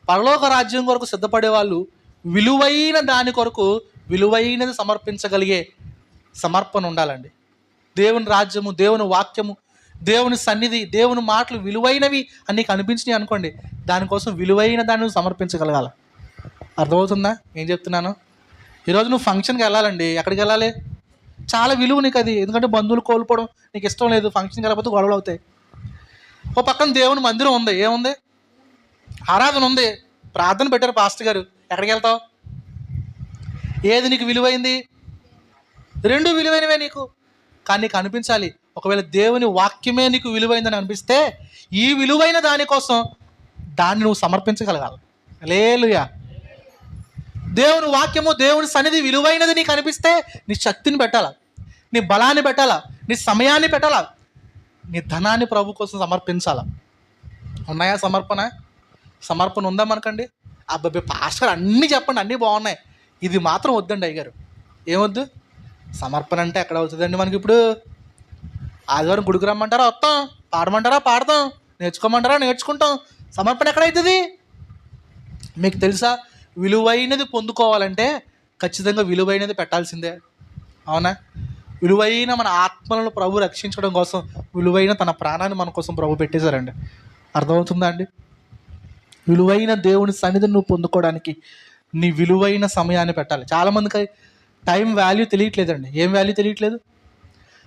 పరలోక రాజ్యం కొరకు సిద్ధపడే వాళ్ళు విలువైన దాని కొరకు విలువైనది సమర్పించగలిగే సమర్పణ ఉండాలండి. దేవుని రాజ్యము, దేవుని వాక్యము, దేవుని సన్నిధి, దేవుని మాటలు విలువైనవి అని నీకు అనిపించినాయి అనుకోండి, దానికోసం విలువైన దాన్ని సమర్పించగలగాలి. అర్థమవుతుందా ఏం చెప్తున్నాను? ఈరోజు నువ్వు ఫంక్షన్కి వెళ్ళాలండి. ఎక్కడికి వెళ్ళాలి? చాలా విలువ నీకు అది. ఎందుకంటే బంధువులు కోల్పోవడం నీకు ఇష్టం లేదు, ఫంక్షన్కి వెళ్ళకపోతే గొడవలు అవుతాయి. ఓ పక్కన దేవుని మందిరం ఉంది, ఏముంది? ఆరాధన ఉంది, ప్రార్థన పెట్టారు పాస్టర్ గారు, ఎక్కడికి వెళ్తావు? ఏది నీకు విలువైంది? 2 విలువైనవే నీకు. కానీ నీకు అనిపించాలి, ఒకవేళ దేవుని వాక్యమే నీకు విలువైందని అనిపిస్తే ఈ విలువైన దానికోసం దాన్ని నువ్వు సమర్పించగలగాలి. హల్లెలూయా. దేవుని వాక్యము, దేవుని సన్నిధి విలువైనది నీకు అనిపిస్తే నీ శక్తిని పెట్టాలా, నీ బలాన్ని పెట్టాలా, నీ సమయాన్ని పెట్టాలా, నీ ధనాన్ని ప్రభు కోసం సమర్పించాలా. ఉన్నాయా సమర్పణ ఉందా మనకండి? అబ్బాయి పాస్టర్ అన్నీ చెప్పండి, అన్నీ బాగున్నాయి, ఇది మాత్రం వద్దండి అయ్యగారు. ఏమొద్దు? సమర్పణ అంటే ఎక్కడ అవుతుందండి మనకి? ఇప్పుడు ఆదివారం గుడికి రమ్మంటారా వస్తాం, పాడమంటారా పాడతాం, నేర్చుకోమంటారా నేర్చుకుంటాం. సమర్పణ ఎక్కడవుతుంది? మీకు తెలుసా, విలువైనది పొందుకోవాలంటే ఖచ్చితంగా విలువైనది పెట్టాల్సిందే. అవునా? విలువైన మన ఆత్మలను ప్రభు రక్షించడం కోసం విలువైన తన ప్రాణాన్ని మన కోసం ప్రభు పెట్టేశారండి. అర్థమవుతుందా అండి? విలువైన దేవుని సన్నిధిని నువ్వు పొందుకోవడానికి నీ విలువైన సమయాన్ని పెట్టాలి. చాలామందికి టైం వాల్యూ తెలియట్లేదండి. ఏం వాల్యూ తెలియట్లేదు?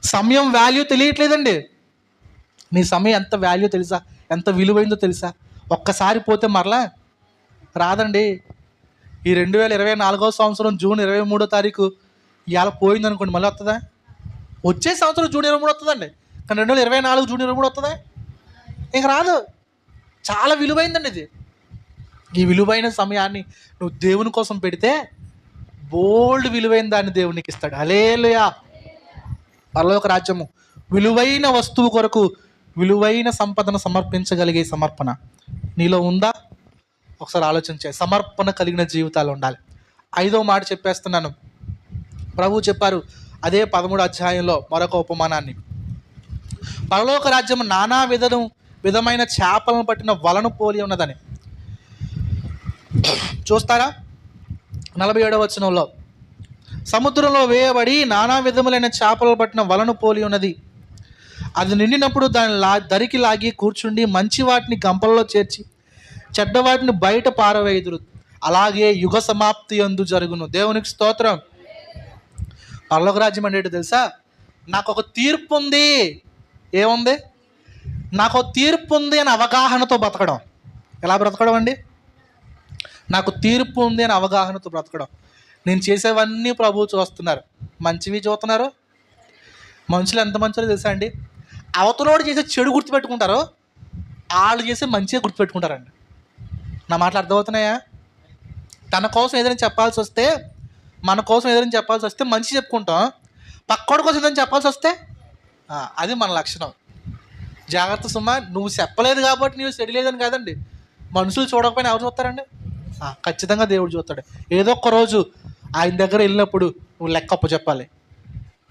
సమయం వాల్యూ తెలియట్లేదండి. నీ సమయం ఎంత వాల్యూ తెలుసా? ఎంత విలువైందో తెలుసా? ఒక్కసారి పోతే మరలా రాదండి. ఈ 2024 సంవత్సరం జూన్ 23 తారీఖు ఇవాళ పోయింది అనుకోండి, మళ్ళీ వస్తుందా? వచ్చే సంవత్సరం జూన్ 23 వస్తుందండి, కానీ 2024 జూన్ 23 వస్తుందా? ఇంక రాదు. చాలా విలువైందండి ఇది. ఈ విలువైన సమయాన్ని నువ్వు దేవుని కోసం పెడితే బోల్డ్ విలువైన దాన్ని దేవునికి ఇస్తాడు. హల్లెలూయా. పరలోక రాజ్యము విలువైన వస్తువు కొరకు విలువైన సంపదను సమర్పించగలిగే సమర్పణ నీలో ఉందా? ఒకసారి ఆలోచించే. సమర్పణ కలిగిన జీవితాలు ఉండాలి. 5వ మాట చెప్పేస్తున్నాను. ప్రభువు చెప్పారు అదే 13వ అధ్యాయంలో మరొక ఉపమానాన్ని. పరలోక రాజ్యం నానా విధమైన చేపలను పట్టిన వలను పోలి ఉన్నదని. చూస్తారా? 47వ వచనంలో, సముద్రంలో వేయబడి నానా విధములైన చేపలు పట్టిన వలను పోలి ఉన్నది. అది నిండినప్పుడు దాన్ని దరికి లాగి కూర్చుండి మంచి వాటిని గంపలలో చేర్చి చెడ్డ వాటిని బయట పారవేయుదురు. అలాగే యుగ సమాప్తి యందు జరుగును. దేవునికి స్తోత్రం. పరలోక రాజ్యం అంటే తెలుసా? నాకు ఒక తీర్పు ఉంది. ఏముంది? నాకు తీర్పు ఉంది అని అవగాహనతో బ్రతకడం. ఎలా బ్రతకడం అండి? నాకు తీర్పు ఉంది అని అవగాహనతో బ్రతకడం. నేను చేసేవన్నీ ప్రభువు చూస్తున్నారు. మంచివి చూస్తున్నారు. మనుషులు ఎంత మంచిలో తెలుసా అండి? అవతలోడు చేసే చెడు గుర్తుపెట్టుకుంటారో, వాళ్ళు చేసే మంచిగా గుర్తుపెట్టుకుంటారండి. నా మాటలు అర్థమవుతున్నాయా? తన కోసం ఏదైనా చెప్పాల్సి వస్తే, మన కోసం ఏదైనా చెప్పాల్సి వస్తే మంచి చెప్పుకుంటాం. పక్కోడి కోసం ఏదైనా చెప్పాల్సి వస్తే అది మన లక్షణం. జాగ్రత్త సుమా. నువ్వు చెప్పలేదు కాబట్టి నువ్వు సెడిలేదని కాదండి. మనుషులు చూడకపోయినా ఎవరు చూస్తారండి? ఖచ్చితంగా దేవుడు చూస్తాడు. ఏదో ఒక్క రోజు ఆయన దగ్గర వెళ్ళినప్పుడు నువ్వు లెక్కప్పు చెప్పాలి.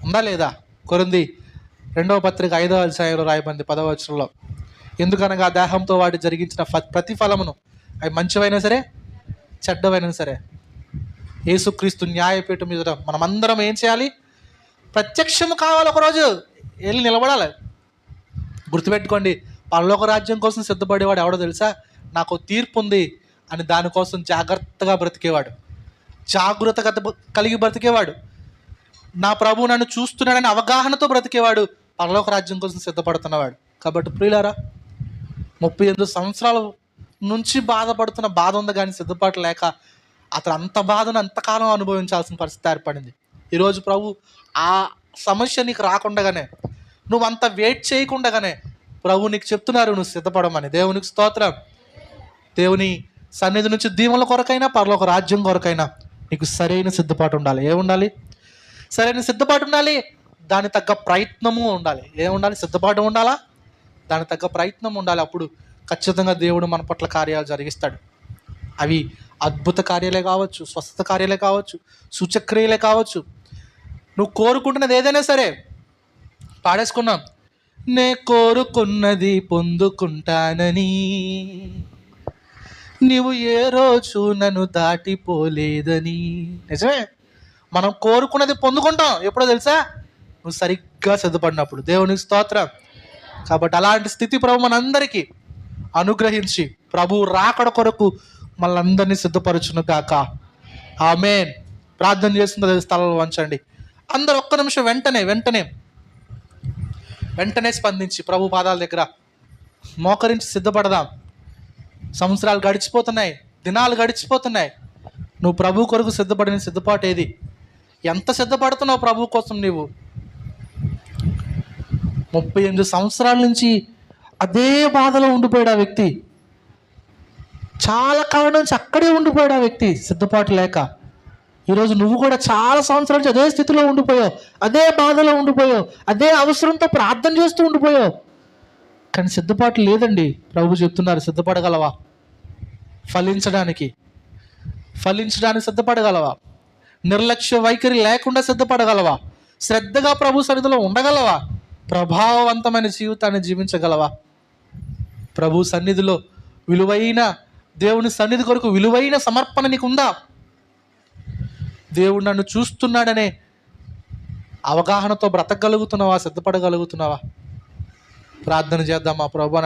ఉందా లేదా? కొరింథీ 2వ పత్రిక 5వ అధ్యాయంలో రాయబడింది 10వ వచనంలో, ఎందుకనగా దేహంతో వాటి జరిగించిన ప్రతిఫలమును, అవి మంచివైనా సరే చెడ్డవైనా సరే, యేసుక్రీస్తు న్యాయపీఠం మీద మనమందరం ఏం చేయాలి? ప్రత్యక్షము కావాలి. ఒకరోజు వెళ్ళి నిలబడాలి. గుర్తుపెట్టుకోండి, పరలోక రాజ్యం కోసం సిద్ధపడేవాడు ఎవడో తెలుసా? నాకు తీర్పు ఉంది అని దానికోసం జాగ్రత్తగా బ్రతికేవాడు, జాగ్రత్తగా కలిగి బ్రతికేవాడు, నా ప్రభు నన్ను చూస్తున్నాడని అవగాహనతో బ్రతికేవాడు పరలోక రాజ్యం కోసం సిద్ధపడుతున్నవాడు. కాబట్టి ప్రియులారా, 38 సంవత్సరాల నుంచి బాధపడుతున్న బాధ ఉంది, కానీ సిద్ధపాటు లేక అతను అంత బాధను అంతకాలం అనుభవించాల్సిన పరిస్థితి ఏర్పడింది. ఈరోజు ప్రభు ఆ సమస్య నీకు రాకుండానే, నువ్వు అంత వెయిట్ చేయకుండానే ప్రభు నీకు చెప్తున్నారు నువ్వు సిద్ధపడమని. దేవునికి స్తోత్రం. దేవుని సన్నిధి నుంచి దీవెనల కొరకైనా పరలోక రాజ్యం కొరకైనా నీకు సరైన సిద్ధపాటు ఉండాలి. ఏముండాలి? సరైన సిద్ధపాటు ఉండాలి. దాని తగ్గ ప్రయత్నము ఉండాలి. ఏముండాలి? సిద్ధపాటు ఉండాలా, దాని తగ్గ ప్రయత్నం ఉండాలి. అప్పుడు ఖచ్చితంగా దేవుడు మన పట్ల కార్యాలు జరిగిస్తాడు. అవి అద్భుత కార్యాలే కావచ్చు, స్వస్థత కార్యాలే కావచ్చు, సూచక్రియలే కావచ్చు. నువ్వు కోరుకుంటున్నది ఏదైనా సరే. పాడేసుకున్నాం, నే కోరుకున్నది పొందుకుంటానని, నీవు ఏ రోజు నన్ను దాటిపోలేదని. నిజమే, మనం కోరుకున్నది పొందుకుంటాం. ఎప్పుడో తెలుసా? నువ్వు సరిగ్గా సిద్ధపడినప్పుడు. దేవునికి స్తోత్రం. కాబట్టి అలాంటి స్థితి ప్రభు మనందరికీ అనుగ్రహించి ప్రభు రాకడ కొరకు మనందరినీ సిద్ధపరచును కాక. ఆమేన్. ప్రార్థన చేస్తున్న స్థలంలో వంచండి. అందరూ ఒక్క నిమిషం వెంటనే స్పందించి ప్రభు పాదాల దగ్గర మోకరించి సిద్ధపడదాం. సంవత్సరాలు గడిచిపోతున్నాయి, దినాలు గడిచిపోతున్నాయి. నువ్వు ప్రభు కొరకు సిద్ధపడిన సిద్ధపాటు ఏది? ఎంత సిద్ధపడుతున్నావు ప్రభు కోసం? నీవు 38 సంవత్సరాల నుంచి అదే బాధలో ఉండిపోయాడు ఆ వ్యక్తి. చాలా కాలం నుంచి అక్కడే ఉండిపోయాడు ఆ వ్యక్తి, సిద్ధపాటు లేక. ఈరోజు నువ్వు కూడా చాలా సంవత్సరాల నుంచి అదే స్థితిలో ఉండిపోయావు, అదే బాధలో ఉండిపోయావు, అదే అవసరంతో ప్రార్థన చేస్తూ ఉండిపోయావు, కానీ సిద్ధపాటు లేదండి. ప్రభు చెప్తున్నారు, సిద్ధపడగలవా? ఫలించడానికి సిద్ధపడగలవా? నిర్లక్ష్య వైఖరి లేకుండా సిద్ధపడగలవా? శ్రద్ధగా ప్రభు సన్నిధిలో ఉండగలవా? ప్రభావవంతమైన జీవితాన్ని జీవించగలవా? ప్రభు సన్నిధిలో విలువైన, దేవుని సన్నిధి కొరకు విలువైన సమర్పణ నీకుందా? దేవుడు నన్ను చూస్తున్నాడనే అవగాహనతో బ్రతకగలుగుతున్నావా? సిద్ధపడగలుగుతున్నావా? ప్రార్థన చేద్దాం. మా ప్రభు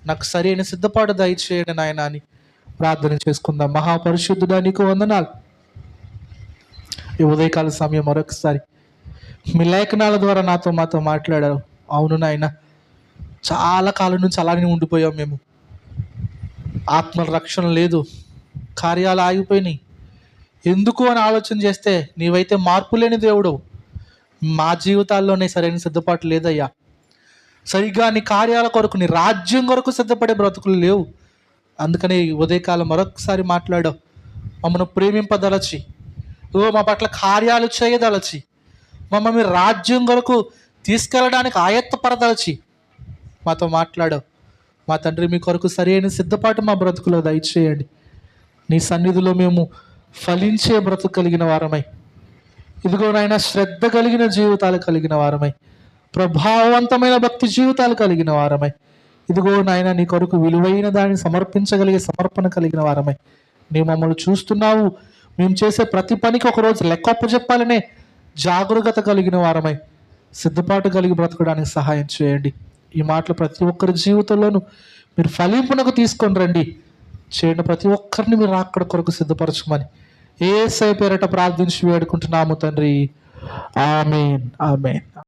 నాకు సరైన సిద్ధపాటు దయచేయండి నాయన అని ప్రార్థన చేసుకుందాం. మహాపరిశుద్ధుడా, నీకు వందనాలు. ఈ ఉదయకాల సమయం మరొకసారి మీ లేఖనాల ద్వారా మాతో మాట్లాడారు. అవును నాయన, చాలా కాలం నుంచి అలానే ఉండిపోయాం మేము. ఆత్మల రక్షణ లేదు, కార్యాలు ఆగిపోయినాయి. ఎందుకు అని ఆలోచన చేస్తే నీవైతే మార్పు లేని దేవుడు. మా జీవితాల్లోనే సరైన సిద్ధపాటు లేదయ్యా. సరిగ్గా నీ కార్యాల కొరకు, నీ రాజ్యం కొరకు సిద్ధపడే బ్రతుకులు లేవు. అందుకని ఉదయకాలం మరొకసారి మాట్లాడావు. మమ్మల్ని ప్రేమింపదలచి, మా పట్ల కార్యాలు చేయదలచి, మమ్మల్ని రాజ్యం కొరకు తీసుకెళ్ళడానికి ఆయత్తపరదలచి మాతో మాట్లాడావు. మా తండ్రి, మీ కొరకు సరైన సిద్ధపాటు మా బ్రతుకులో దయచేయండి. నీ సన్నిధిలో మేము ఫలించే బ్రతుకు కలిగిన వారమై, ఇదిగో నాయన శ్రద్ధ కలిగిన జీవితాలు కలిగిన వారమై, ప్రభావవంతమైన భక్తి జీవితాలు కలిగిన వారమై, ఇదిగో నాయన నీ కొరకు విలువైన దాన్ని సమర్పించగలిగే సమర్పణ కలిగిన వారమై నీ మమ్మల్ని చూస్తున్నావు. మేము చేసే ప్రతి పనికి ఒకరోజు లెక్కప్పు చెప్పాలనే జాగరూకత కలిగిన వారమై సిద్ధపాటు కలిగి బ్రతకడానికి సహాయం చేయండి. ఈ మాటలు ప్రతి ఒక్కరి జీవితంలోనూ మీరు ఫలింపునకు తీసుకొని రండి. చేయండి, ప్రతి ఒక్కరిని మీరు అక్కడ కొరకు సిద్ధపరచమని యేసయ్య పేరట ప్రార్థించి వేడుకుంటున్నాము తండ్రి. ఆమేన్, ఆమేన్.